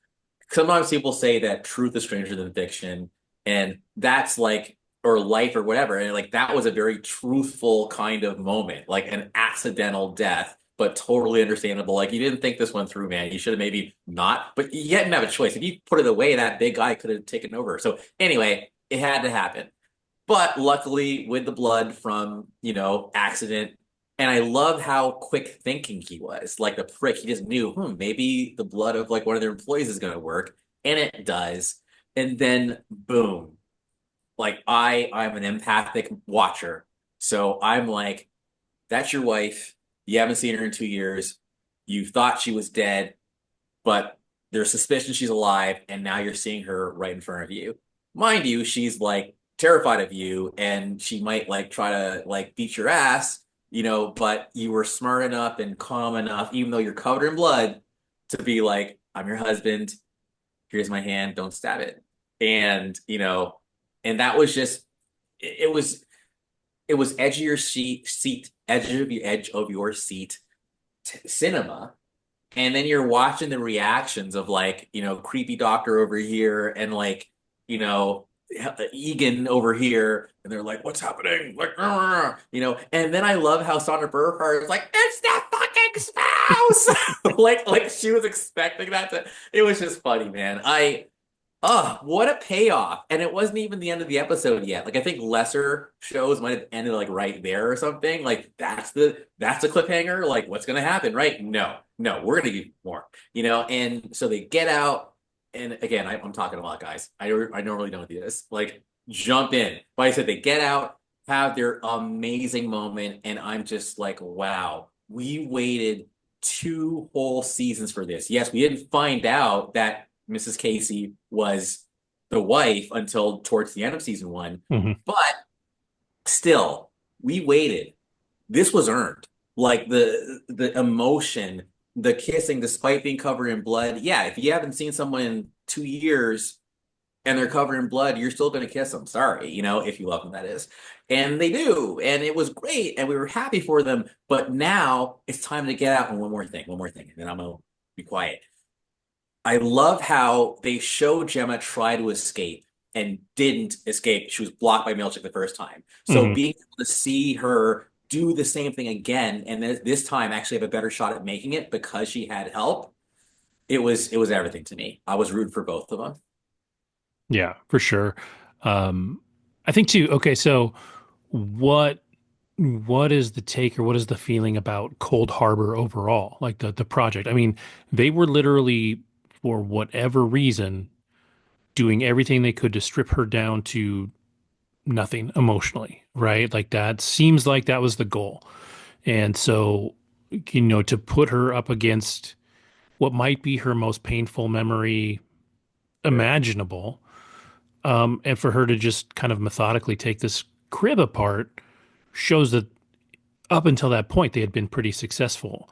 sometimes people say that truth is stranger than fiction, and that's like, or life or whatever. And like that was a very truthful kind of moment, like an accidental death, but totally understandable. Like you didn't think this one through, man. You should have maybe not, but you didn't have a choice. If you put it away, that big guy could have taken over. So anyway, it had to happen. But luckily, with the blood from, accident, and I love how quick thinking he was. Like the prick, he just knew, maybe the blood of like one of their employees is going to work, and it does. And then boom, like I'm an empathic watcher, so I'm like, that's your wife. You haven't seen her in 2 years. You thought she was dead, but there's suspicion she's alive, and now you're seeing her right in front of you. Mind you, she's like terrified of you, and she might like try to like beat your ass, but you were smart enough and calm enough, even though you're covered in blood, to be like, I'm your husband. Here's my hand. Don't stab it. And that was just, it was edge of your seat, edge of your seat cinema. And then you're watching the reactions of like, creepy doctor over here and like, you know, Egan over here, and they're like, "What's happening?" Like, And then I love how Sandra Burkhart is like, "It's that fucking spouse!" like she was expecting that to. It was just funny, man. What a payoff! And it wasn't even the end of the episode yet. Like I think lesser shows might have ended like right there or something. Like that's a cliffhanger. Like what's gonna happen, right? No, no, we're gonna give more. And so they get out. And again, I'm talking a lot, guys. I normally don't do this. Like jump in. But I said they get out, have their amazing moment, and I'm just like, wow, we waited 2 whole seasons for this. Yes, we didn't find out that Mrs. Casey was the wife until towards the end of season 1. Mhm. But still, we waited. This was earned. Like the emotion, the kissing, despite being covered in blood. Yeah, if you haven't seen someone in 2 years and they're covered in blood, you're still going to kiss them. Sorry, if you love them, that is. And they do. And it was great. And we were happy for them. But now it's time to get out. And one more thing, and then I'm going to be quiet. I love how they show Gemma try to escape and didn't escape. She was blocked by Milchick the first time. So Mhm. being able to see her do the same thing again, and this time actually have a better shot at making it because she had help, it was everything to me. I was rooting for both of them. Yeah, for sure. Um, I think too. Okay, so what what is the take or what is the feeling about Cold Harbor overall? Like the project. I mean, they were literally, for whatever reason, doing everything they could to strip her down to nothing emotionally, right? Like that seems like that was the goal. And so, to put her up against what might be her most painful memory imaginable, and for her to just kind of methodically take this crib apart shows that up until that point they had been pretty successful.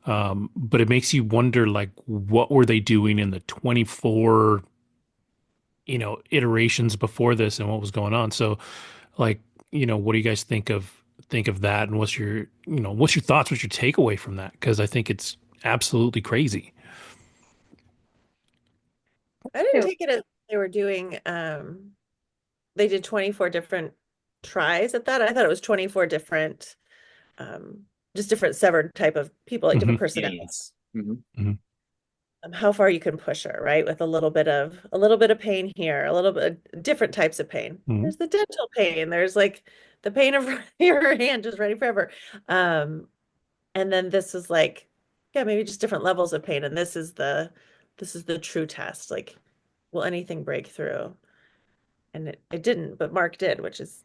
But it makes you wonder, like, what were they doing in the 24, iterations before this and what was going on? So, like, what do you guys think of that, and what's your thoughts, what's your takeaway from that? Because I think it's absolutely crazy. I didn't So take it as they were doing, they did 24 different tries at that. I thought it was 24 different, just different severed type of people, like different Hmm. personalities. Yes. Mhm. Hmm. How far you can push her, right? With a little bit of pain here, a little bit different types of pain. Hmm. There's the dental pain. There's like the pain of your hand just ready forever. And then this is like, yeah, maybe just different levels of pain. And this is the true test. Like, will anything break through? And it didn't, but Mark did, which is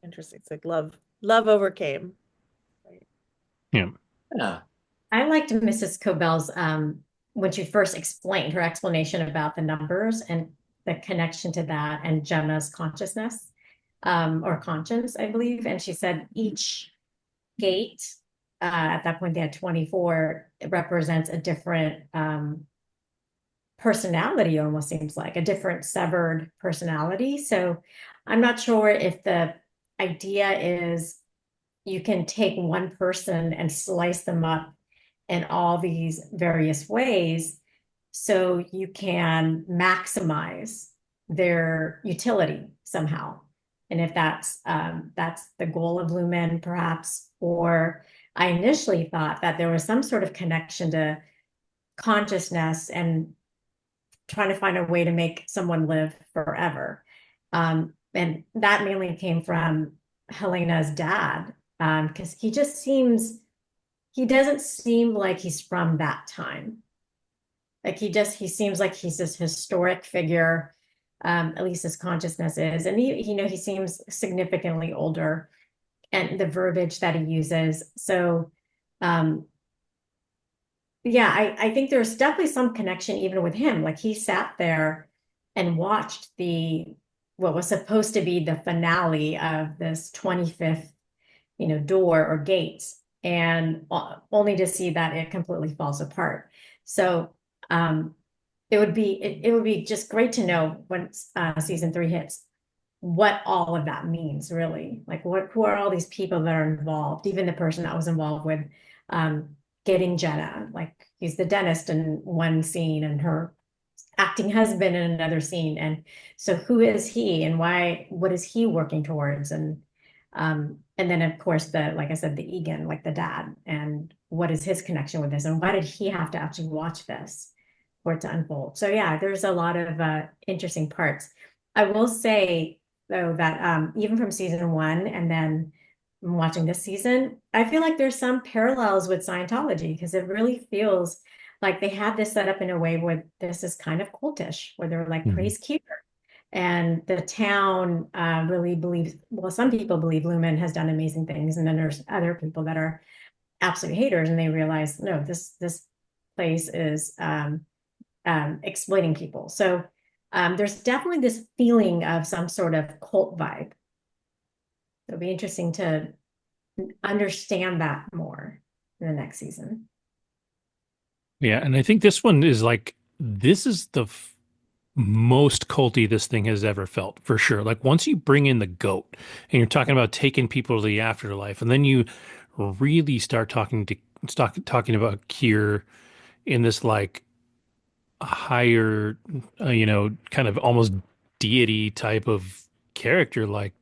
interesting. It's like love overcame. Right. Yeah. Yeah. I liked Mrs. Cobell's when she first explained her explanation about the numbers and the connection to that and Gemma's consciousness, or conscience, I believe. And she said each gate, at that point they had 24, it represents a different personality, almost seems like a different severed personality. So I'm not sure if the idea is you can take one person and slice them up in all these various ways so you can maximize their utility somehow. And if that's the goal of Lumen, perhaps, or I initially thought that there was some sort of connection to consciousness and trying to find a way to make someone live forever. And that mainly came from Helena's dad, because he doesn't seem like he's from that time. Like he seems like he's this historic figure, at least his consciousness is. And he seems significantly older, and the verbiage that he uses. So, yeah, I think there's definitely some connection even with him. Like he sat there and watched what was supposed to be the finale of this 25th, door or gate, and only to see that it completely falls apart. So it would be just great to know when season 3 hits what all of that means, really. Like who are all these people that are involved, even the person that was involved with getting Jenna. Like he's the dentist in one scene and her acting husband in another scene. And so who is he and what is he working towards? And then of course like I said, the Egan, like the dad, and what is his connection with this? And why did he have to actually watch this for it to unfold? So yeah, there's a lot of interesting parts. I will say though that even from season 1 and then watching this season, I feel like there's some parallels with Scientology, because it really feels like they have this set up in a way where this is kind of cultish, where they're like praise keeper. And the town really believes, well, some people believe Lumen has done amazing things. And then there's other people that are absolute haters, and they realize, no, this place is exploiting people. So there's definitely this feeling of some sort of cult vibe. It'll be interesting to understand that more in the next season. Yeah, and I think this one is like this is the most culty this thing has ever felt for sure. Like once you bring in the goat and you're talking about taking people to the afterlife, and then you really start talking about Kier in this like higher, kind of almost deity type of character, like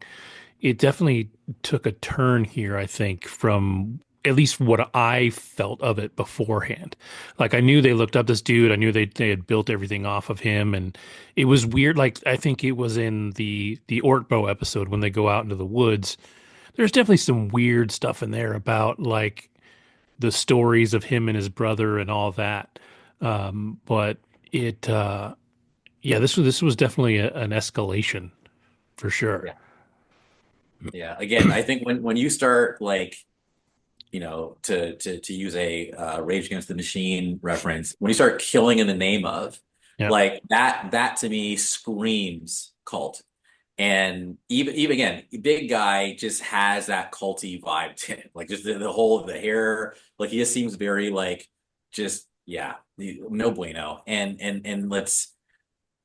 it definitely took a turn here, I think, from at least what I felt of it beforehand. Like I knew they looked up this dude. I knew they had built everything off of him, and it was weird. Like I think it was in the Ortbo episode when they go out into the woods. There's definitely some weird stuff in there about like the stories of him and his brother and all that. But it, yeah, this was definitely an escalation for sure. Yeah. Yeah. Again, I think when you start like, to use a Rage Against the Machine reference, when you start killing in the name of, Yeah. like that to me screams cult. And even again, big guy just has that culty vibe to it. Like just the hair, like he just seems very like just yeah, no bueno. And let's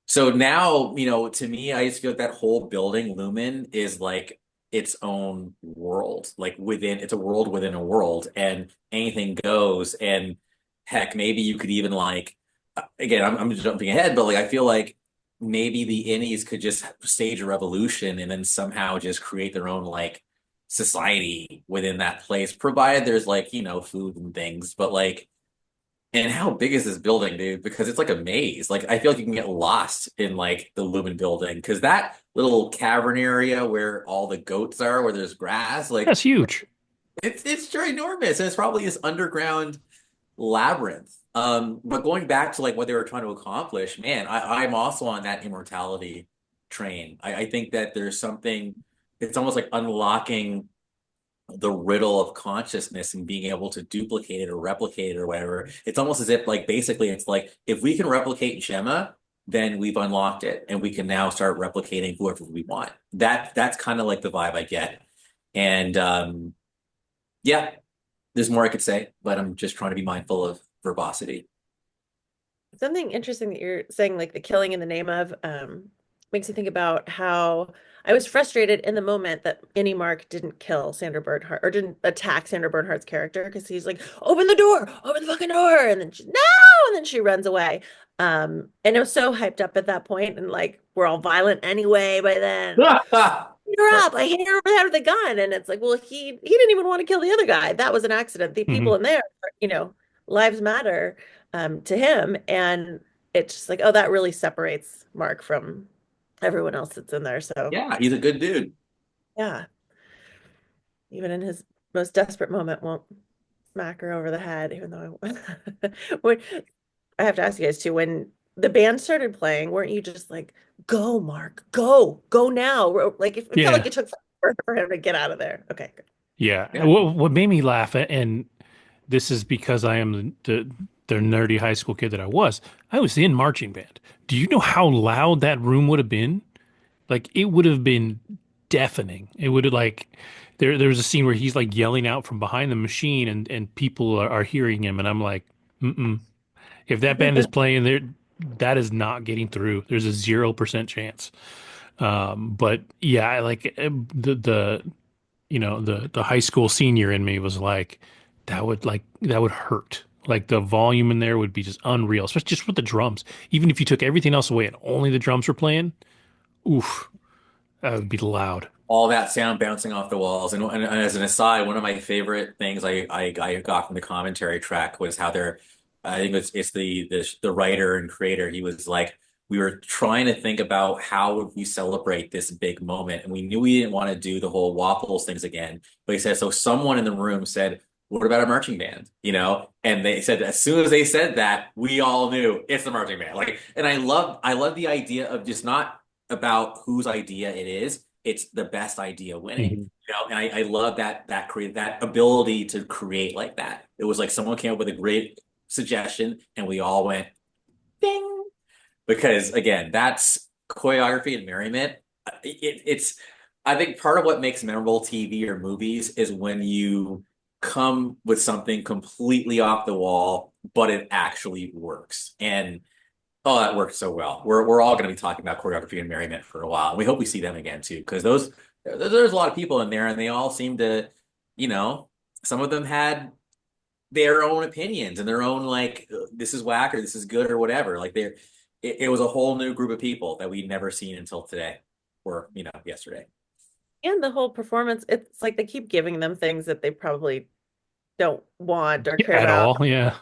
so now, to me, I just feel like that whole building, Lumen, is like its own world. Like it's a world within a world, and anything goes. And heck, maybe you could even like, again, I'm jumping ahead, but like I feel like maybe the innies could just stage a revolution and then somehow just create their own like society within that place, provided there's like, food and things. But like, and how big is this building, dude? Because it's like a maze. Like I feel like you can get lost in like the Lumen building, because that little cavern area where all the goats are, where there's grass, like That's huge. it's ginormous, and it's probably this underground labyrinth. But going back to like what they were trying to accomplish, man, I'm also on that immortality train. I think that there's something. It's almost like unlocking the riddle of consciousness and being able to duplicate it or replicate it or whatever. It's almost as if like basically it's like if we can replicate Gemma, then we've unlocked it and we can now start replicating whoever we want. That's kind of like the vibe I get. And yeah, there's more I could say, but I'm just trying to be mindful of verbosity. Something interesting that you're saying, like the killing in the name of, makes me think about how I was frustrated in the moment that Annie Mark didn't kill Sandra Bernhard or didn't attack Sandra Bernhard's character because he's like, open the door, open the fucking door. And then she, no, and then she runs away. And I was so hyped up at that point, and like we're all violent anyway by then. Beat her up. I hit her over the head with a gun. And it's like, well, he didn't even want to kill the other guy. That was an accident. The Hmm. people in there, lives matter to him. And it's just like, oh, that really separates Mark from everyone else that's in there. So Yeah, he's a good dude. yeah, even in his most desperate moment, won't smack her over the head, even though when, I have to ask you guys too, when the band started playing, weren't you just like, go, Mark, go now? Like it felt like Yeah. it took forever for him to get out of there. Okay, good. Yeah. Yeah. What made me laugh, and this is because I am the nerdy high school kid that I was in marching band. Do you know how loud that room would have been? Like it would have been deafening. It would have like there's a scene where he's like yelling out from behind the machine and people are hearing him and I'm like, mm-mm. If that band is playing there, that is not getting through. There's a 0% chance. But yeah, I like the the high school senior in me was like that would hurt. Like the volume in there would be just unreal, especially just with the drums. Even if you took everything else away and only the drums were playing, oof, that would be loud. All that sound bouncing off the walls. And as an aside, one of my favorite things I got from the commentary track was how they're, I think it's the writer and creator. He was like, we were trying to think about how would we celebrate this big moment, and we knew we didn't want to do the whole waffles things again. But he said, so someone in the room said, "What about a marching band?" And they said as soon as they said that, we all knew it's the marching band. Like, and I love the idea of just not about whose idea it is. It's the best idea winning. Mhm. And I love that create that ability to create like that. It was like someone came up with a great suggestion and we all went ding. Because again, that's choreography and merriment. It's I think part of what makes memorable TV or movies is when you come with something completely off the wall, but it actually works. And oh, that worked so well. We're all going to be talking about choreography and merriment for a while. We hope we see them again too, because there's a lot of people in there, and they all seem to, you know, some of them had their own opinions and their own like this is whack or this is good or whatever. Like it was a whole new group of people that we'd never seen until today, or yesterday. And the whole performance, it's like they keep giving them things that they probably don't want or care At about. all. Yeah.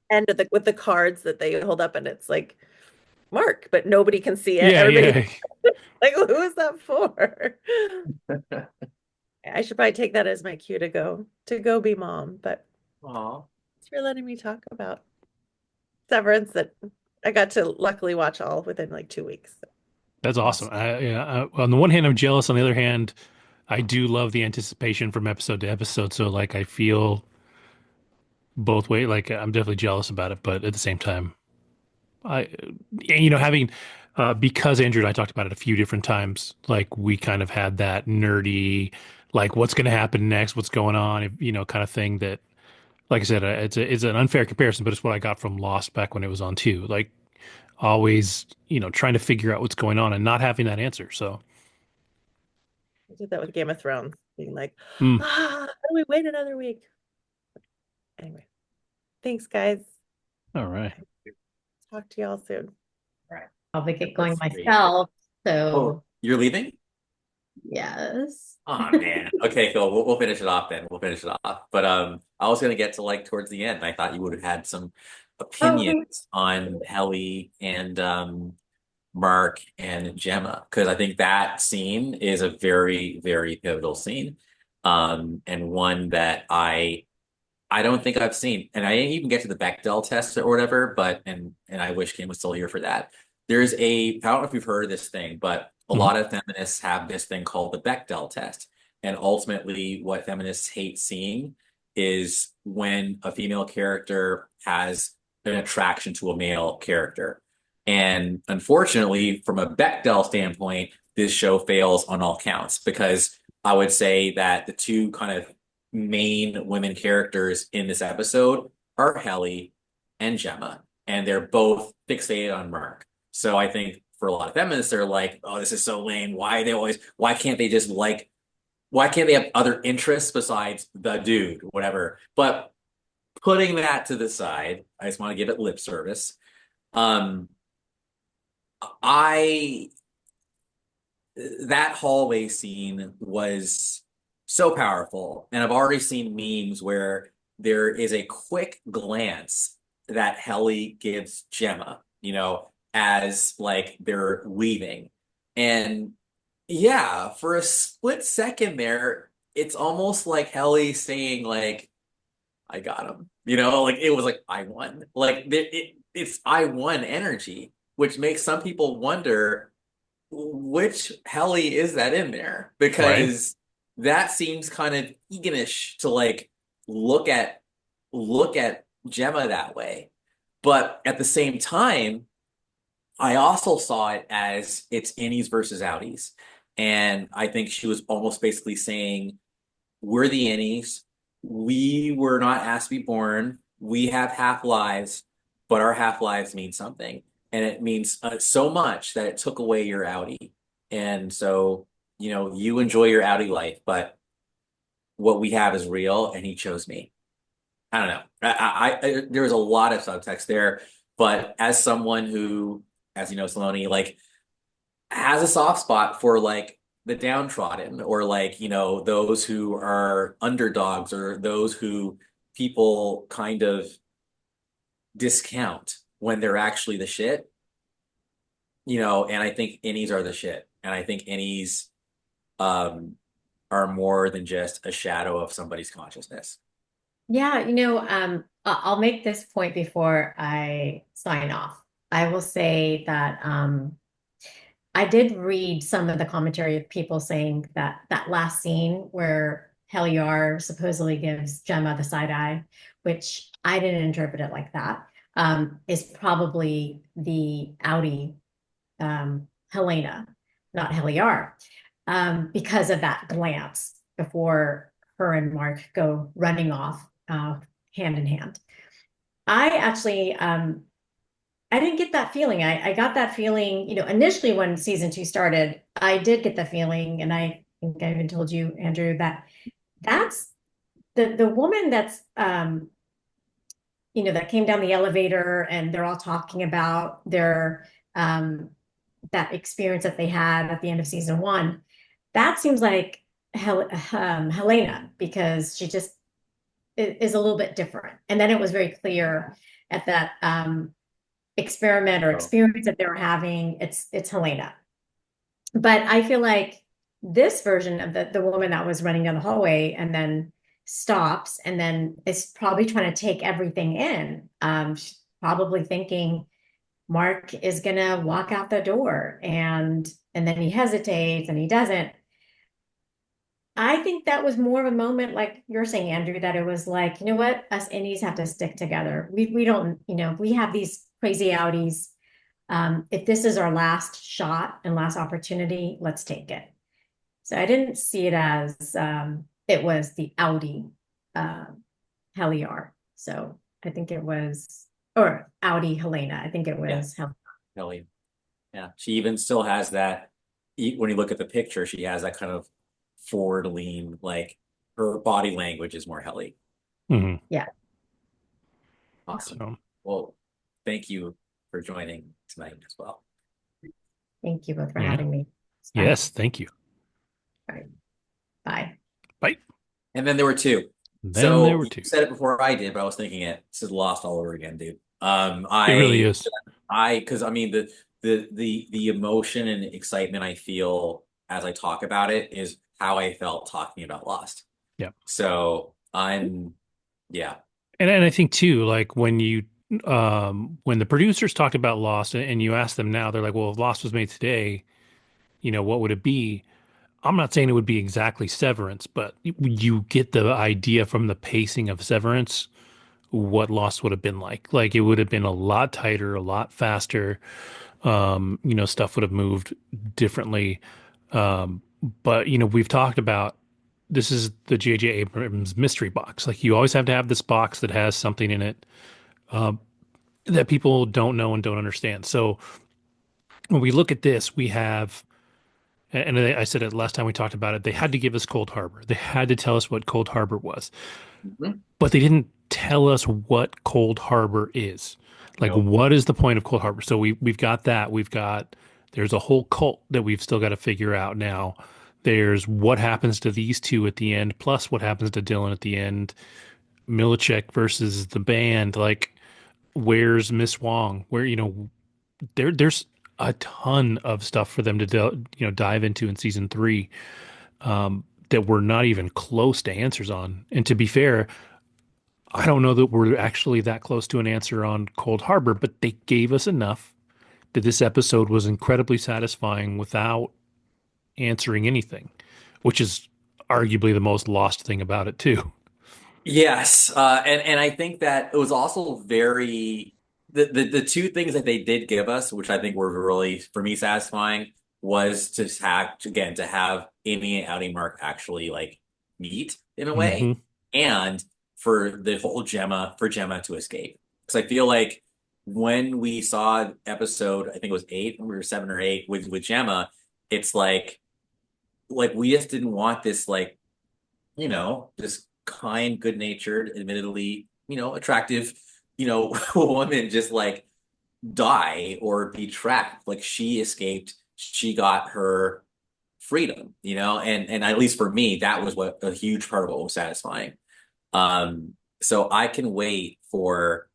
And with the cards that they hold up, and it's like Mark, but nobody can see it. Yeah. Everybody Yeah. like, who is that for? I should probably take that as my cue to go be mom. But Aw. thanks for letting me talk about Severance that I got to luckily watch all within like 2 weeks. That's awesome. On the one hand, I'm jealous. On the other hand, I do love the anticipation from episode to episode. So like I feel both way. Like I'm definitely jealous about it, but at the same time, I, having because Andrew and I talked about it a few different times. Like we kind of had that nerdy, like what's going to happen next, what's going on, kind of thing. That, like I said, it's an unfair comparison, but it's what I got from Lost back when it was on too. Like always, trying to figure out what's going on and not having that answer. So, I did that with Game of Thrones, being like, mm, how do we wait another week? Anyway, thanks, guys. all right. Talk to y'all soon. Right. I'll be get going That's great. myself. Oh, So you're leaving? yes. Oh man. Okay, cool. We'll finish it off then. We'll finish it off. But I was gonna get to like towards the end. I thought you would have had some Oh, okay. opinions on Helly and Mark and Gemma, because I think that scene is a very, very pivotal scene. And one that I don't think I've seen. And I didn't even get to the Bechdel test or whatever, but and I wish Kim was still here for that. I don't know if you've heard of this thing, but a Mhm. lot of feminists have this thing called the Bechdel test. And ultimately, what feminists hate seeing is when a female character has an attraction to a male character. And unfortunately, from a Bechdel standpoint, this show fails on all counts, because I would say that the two kind of main women characters in this episode are Helly and Gemma. and they're both fixated on Mark. So I think for a lot of feminists, they're like, oh, this is so lame. Why can't they just like, why can't they have other interests besides the dude, whatever? But putting that to the side, I just want to give it lip service. Um, I that hallway scene was so powerful, and I've already seen memes where there is a quick glance that Helly gives Gemma, as like they're leaving. And yeah, for a split second there, it's almost like Helly saying like, I got him. Like it was like I won. Like it's I won energy, which makes some people wonder which Helly is that in there? Right. Because that seems kind of Eganish to like look at look at Gemma that way. But at the same time, I also saw it as it's innies versus outies. And I think she was almost basically saying, we're the innies. We were not asked to be born. We have half lives, but our half lives mean something. And it means so much that it took away your outie. And so, you enjoy your outie life, but what we have is real, and he chose me. I don't know. There was a lot of subtext there, but as someone who, as you know, Salony, like has a soft spot for like the downtrodden or like, those who are underdogs or those who people kind of discount when they're actually the shit, and I think innies are the shit. And I think innies are more than just a shadow of somebody's consciousness. Yeah, I'll make this point before I sign off. I will say that I did read some of the commentary of people saying that that last scene where Heliar supposedly gives Gemma the side eye, which I didn't interpret it like that, is probably the outie Helena, not Heliar, because of that glance before her and Mark go running off hand in hand. I actually I didn't get that feeling. I got that feeling, initially when season 2 started, I did get the feeling, and I think I even told you, Andrew, that that's the woman that's that came down the elevator and they're all talking about their that experience that they had at the end of season 1. That seems like Helena, because she just is a little bit different. And then it was very clear at that experiment or experience that they were having, it's Helena. But I feel like this version of the woman that was running down the hallway and then stops and then is probably trying to take everything in. She's probably thinking Mark is gonna walk out the door, and then he hesitates and he doesn't. I think that was more of a moment, like you're saying, Andrew, that it was like, you know what, us innies have to stick together. We don't, we have these crazy outies. If this is our last shot and last opportunity, let's take it. So I didn't see it as it was the outie Heliar. So I think it was, or outie Helena. I think it was Helly. Yeah. She even still has that, when you look at the picture, she has that kind of forward lean, like her body language is more Helly. Mm-hmm. Yeah. Awesome. So, Well, thank you for joining tonight as well. Thank you both for having me. yes, thank you. All right. Bye. Bye. And then there were two. Then there were two. You said it before I did, but I was thinking it. This is Lost all over again, dude. It really is. Because I mean the emotion and excitement I feel as I talk about it is how I felt talking about Lost. Yeah. So yeah. And I think too, like when when the producers talked about Lost and you ask them now, they're like, well, if Lost was made today, what would it be? I'm not saying it would be exactly Severance, but you get the idea from the pacing of Severance what Lost would have been like. Like it would have been a lot tighter, a lot faster. Stuff would have moved differently. But we've talked about this is the J.J. Abrams mystery box. Like you always have to have this box that has something in it. that people don't know and don't understand. So when we look at this, we have, and I said it last time we talked about it, they had to give us Cold Harbor. They had to tell us what Cold Harbor was, Mhm. but they didn't tell us what Cold Harbor is. Like, Nope. what is the point of Cold Harbor? So we've got that. There's a whole cult that we've still got to figure out now. There's what happens to these two at the end, plus what happens to Dylan at the end. Milicek versus the band. Like, where's Miss Wong? There's a ton of stuff for them to dive into in season three, that we're not even close to answers on. And to be fair, I don't know that we're actually that close to an answer on Cold Harbor, but they gave us enough that this episode was incredibly satisfying without answering anything, which is arguably the most lost thing about it too. Yes, and I think that it was also very the two things that they did give us, which I think were really for me satisfying, was to have again to have Amy and Outing Mark actually like meet in a way, Hmm. and for the whole Gemma to escape. Because I feel like when we saw episode, I think it was eight, when we were seven or eight with Gemma, it's like we just didn't want this like this kind, good-natured, admittedly, attractive, woman just like die or be trapped. Like she escaped, she got her freedom, and at least for me, that was what a huge part of what was satisfying. So I can wait for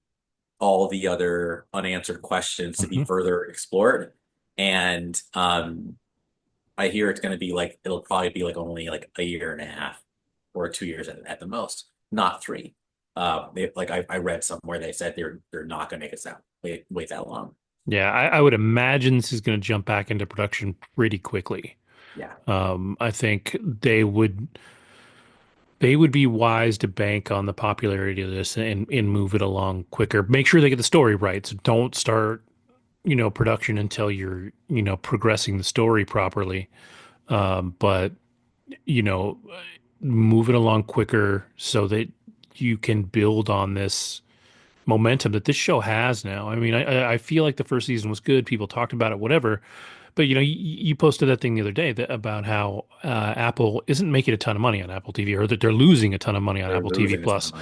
all the other unanswered questions to be Hmm. further explored. And I hear it's going to be like it'll probably be like only like a year and a half or 2 years at the most, not three. Like I read somewhere they said they're not going to make us that wait that long. Yeah, I would imagine this is going to jump back into production pretty quickly. Yeah. I think they would be wise to bank on the popularity of this and move it along quicker. Make sure they get the story right. So don't start, production until you're, progressing the story properly. But, you know, move it along quicker so that you can build on this momentum that this show has now. I mean, I feel like the first season was good. People talked about it, whatever. But you posted that thing the other day about how Apple isn't making a ton of money on Apple TV, or that they're losing a ton of money on They're Apple TV losing a ton of Plus.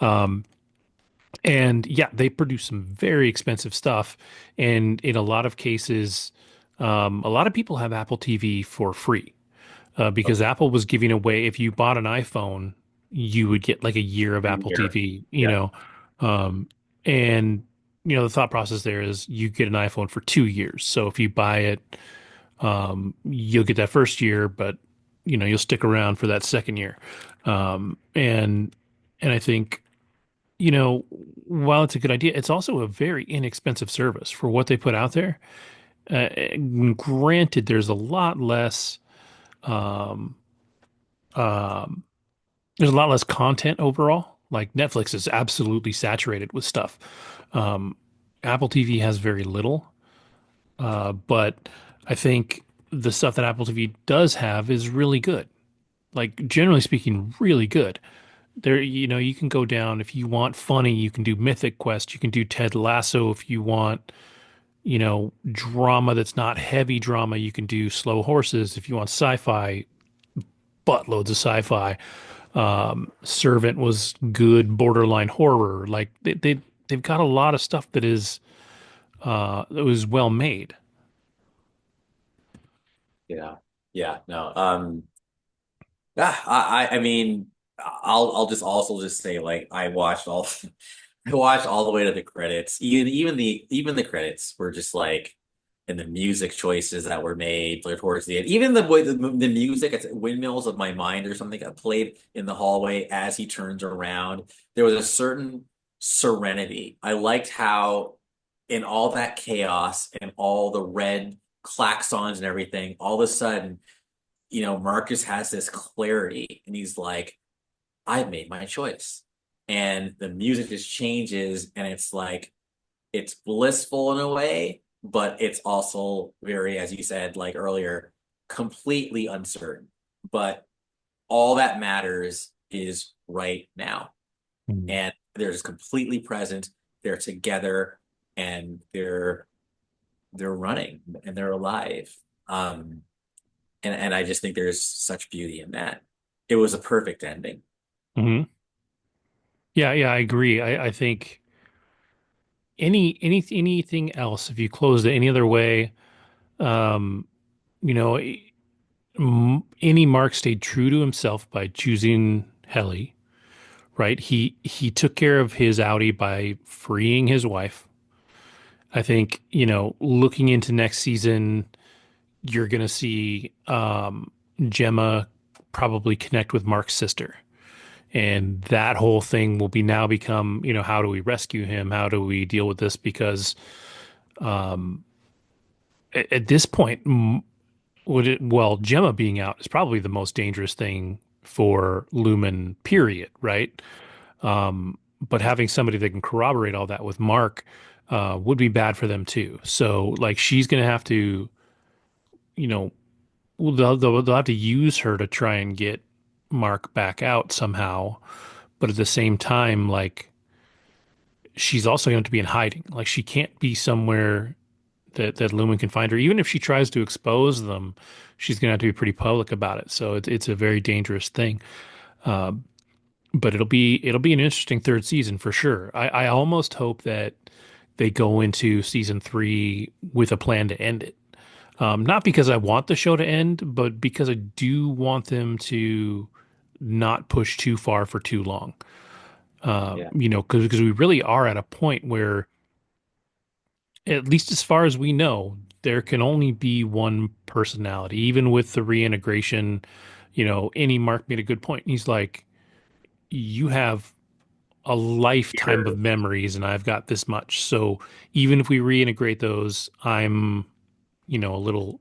money. And yeah, they produce some very expensive stuff, and in a lot of cases, a lot of people have Apple TV for free, because Okay. Apple was giving away, if you bought an iPhone, you would get like a year of Apple Here. TV, Yeah. um, and the thought process there is you get an iPhone for 2 years. So if you buy it, you'll get that first year, but you'll stick around for that second year. And I think, while it's a good idea, it's also a very inexpensive service for what they put out there. Uh, Granted, um, um, there's a lot less content overall. Like Netflix is absolutely saturated with stuff. Um, Apple TV has very little, but I think the stuff that Apple TV does have is really good. Like generally speaking, really good. There, you can go down if you want funny, you can do Mythic Quest, you can do Ted Lasso if you want, drama that's not heavy drama, you can do Slow Horses. If you want sci-fi, buttloads of sci-fi. Servant was good borderline horror. Like they've got a lot of stuff that was well made. Yeah. Yeah. No. I mean, I'll just also just say like I watched all I watched all the way to the credits. Even the credits were just like, and the music choices that were made like, towards the end. Even the way the music, it's Windmills of My Mind or something got played in the hallway as he turns around. There was a certain serenity. I liked how in all that chaos and all the red klaxons and everything, all of a sudden, Marcus has this clarity and he's like, I've made my choice. And the music just changes and it's like it's blissful in a way, but it's also very, as you said, like earlier, completely uncertain. But all that matters is right now. Mm. And they're just completely present. They're together. and they're running and they're alive. Um, and I just think there's such beauty in that. It was a perfect ending. Hmm. Yeah, yeah, I agree. I think anything else, if you closed it any other way, um, you know, any Mark stayed true to himself by choosing Helly, right? He took care of his outie by freeing his wife. I think, looking into next season, you're gonna see Gemma probably connect with Mark's sister. And that whole thing will be now become, how do we rescue him? How do we deal with this? Because at this point, Gemma being out is probably the most dangerous thing for Lumen, period, right? But having somebody that can corroborate all that with Mark would be bad for them too. So, like, she's going to have to, you know, well, they'll have to use her to try and get Mark back out somehow. But at the same time, like, she's also going to be in hiding. Like, she can't be somewhere that Lumen can find her. Even if she tries to expose them, she's going to have to be pretty public about it. So it's a very dangerous thing. But it'll be an interesting third season for sure. I almost hope that they go into season 3 with a plan to end it. Not because I want the show to end, but because I do want them to not push too far for too long. Yeah. Because we really are at a point where, at least as far as we know, there can only be one personality. Even with the reintegration, any Mark made a good point. He's like, you have a lifetime of memories and I've got this much. So even if we reintegrate those, I'm, a little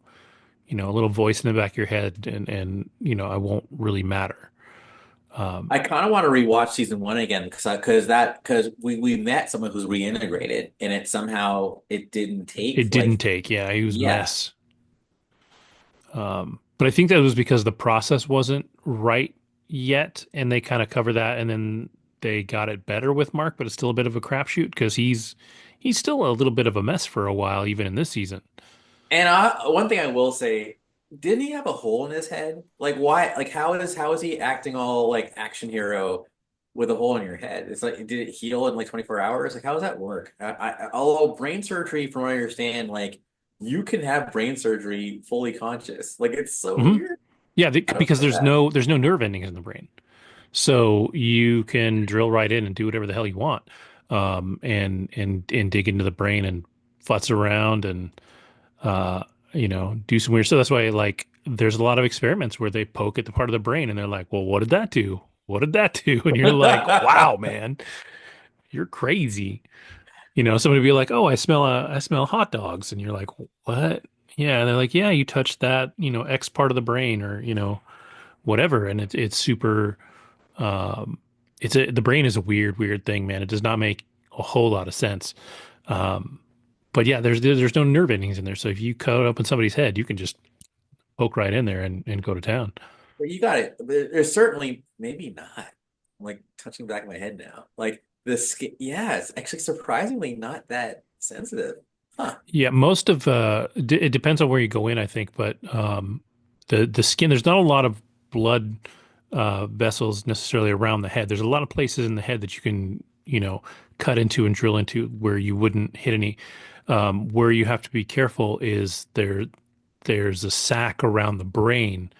voice in the back of your head and I won't really matter. I kind of want to rewatch season 1 again because we met someone who's reintegrated and it didn't take It didn't like take, yeah, he was a yeah. mess. But I think that was because the process wasn't right yet, and they kind of cover that, and then they got it better with Mark, but it's still a bit of a crapshoot because he's still a little bit of a mess for a while, even in this season. And one thing I will say, didn't he have a hole in his head? Like why? Like how is he acting all like action hero with a hole in your head? It's like did it heal in like 24 hours? Like how does that work? Although brain surgery, from what I understand, like you can have brain surgery fully conscious. Like it's so Hmm. weird. Yeah, I don't because know there's that. no nerve endings in the brain, so you can drill right in and do whatever the hell you want, and dig into the brain and futz around and uh, do some weird stuff. That's why, like, there's a lot of experiments where they poke at the part of the brain and they're like, well, what did that do? What did that do? And you're like, wow, man, you're crazy. Somebody be like, oh, I smell hot dogs. And you're like, what? Yeah. And they're like, yeah, you touched that, X part of the brain or, whatever. And it's super, um, the brain is a weird, weird thing, man. It does not make a whole lot of sense. Um, but yeah, there's no nerve endings in there. So if you cut open somebody's head, you can just poke right in there and go to town. But you got it. There's certainly maybe not. I'm like touching the back of my head now. Like the skin, yeah, it's actually surprisingly not that sensitive. Huh. Yeah, most of it depends on where you go in, I think, but the skin, there's not a lot of blood vessels necessarily around the head. There's a lot of places in the head that you can, cut into and drill into where you wouldn't hit any. Where you have to be careful is there's a sac around the brain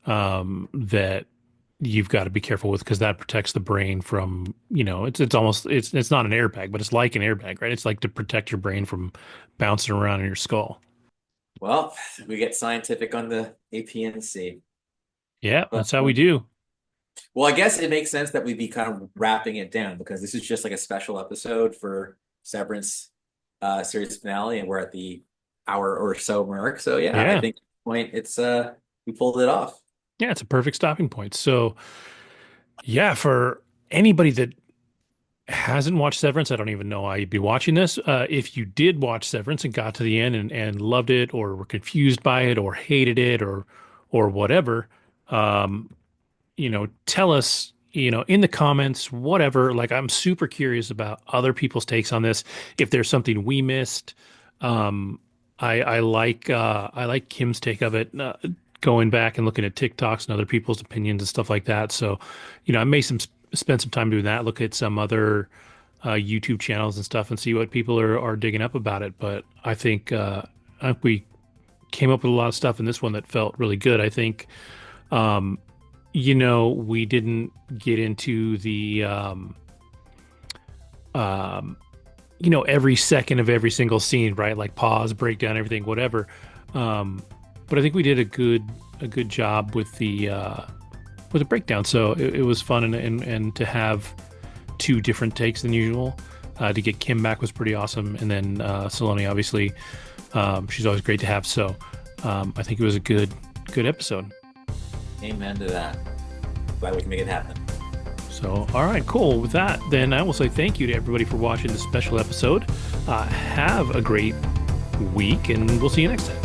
that you've got to be careful with because that protects the brain from, it's almost it's not an airbag, but it's like an airbag, right? It's like to protect your brain from bouncing around in your skull. Well, we get scientific on the APNC. Yeah, But that's how we do. well, I guess it makes sense that we'd be kind of wrapping it down because this is just like a special episode for Severance series finale, and we're at the hour or so mark. So yeah, I Yeah. think at this point it's we pulled it off. Yeah, it's a perfect stopping point. So yeah, for anybody that hasn't watched Severance, I don't even know why you'd be watching this. If you did watch Severance and got to the end and loved it, or were confused by it, or hated it, or whatever, tell us, in the comments, whatever. Like, I'm super curious about other people's takes on this. If there's something we missed, I like Kim's take of it, going back and looking at TikToks and other people's opinions and stuff like that. So, I may spend some time doing that, look at some other YouTube channels and stuff and see what people are digging up about it. But I think we came up with a lot of stuff in this one that felt really good. I think, we didn't get into the, every second of every single scene, right? Like pause, breakdown, everything, whatever. But I think we did a good job with the breakdown. So it was fun and to have two different takes than usual. To get Kim back was pretty awesome, and then Salony, obviously, she's always great to have. So I think it was a good episode. Amen to that. Glad we can make it happen. So, all right, cool. With that, then I will say thank you to everybody for watching this special episode. Have a great week, and we'll see you next time.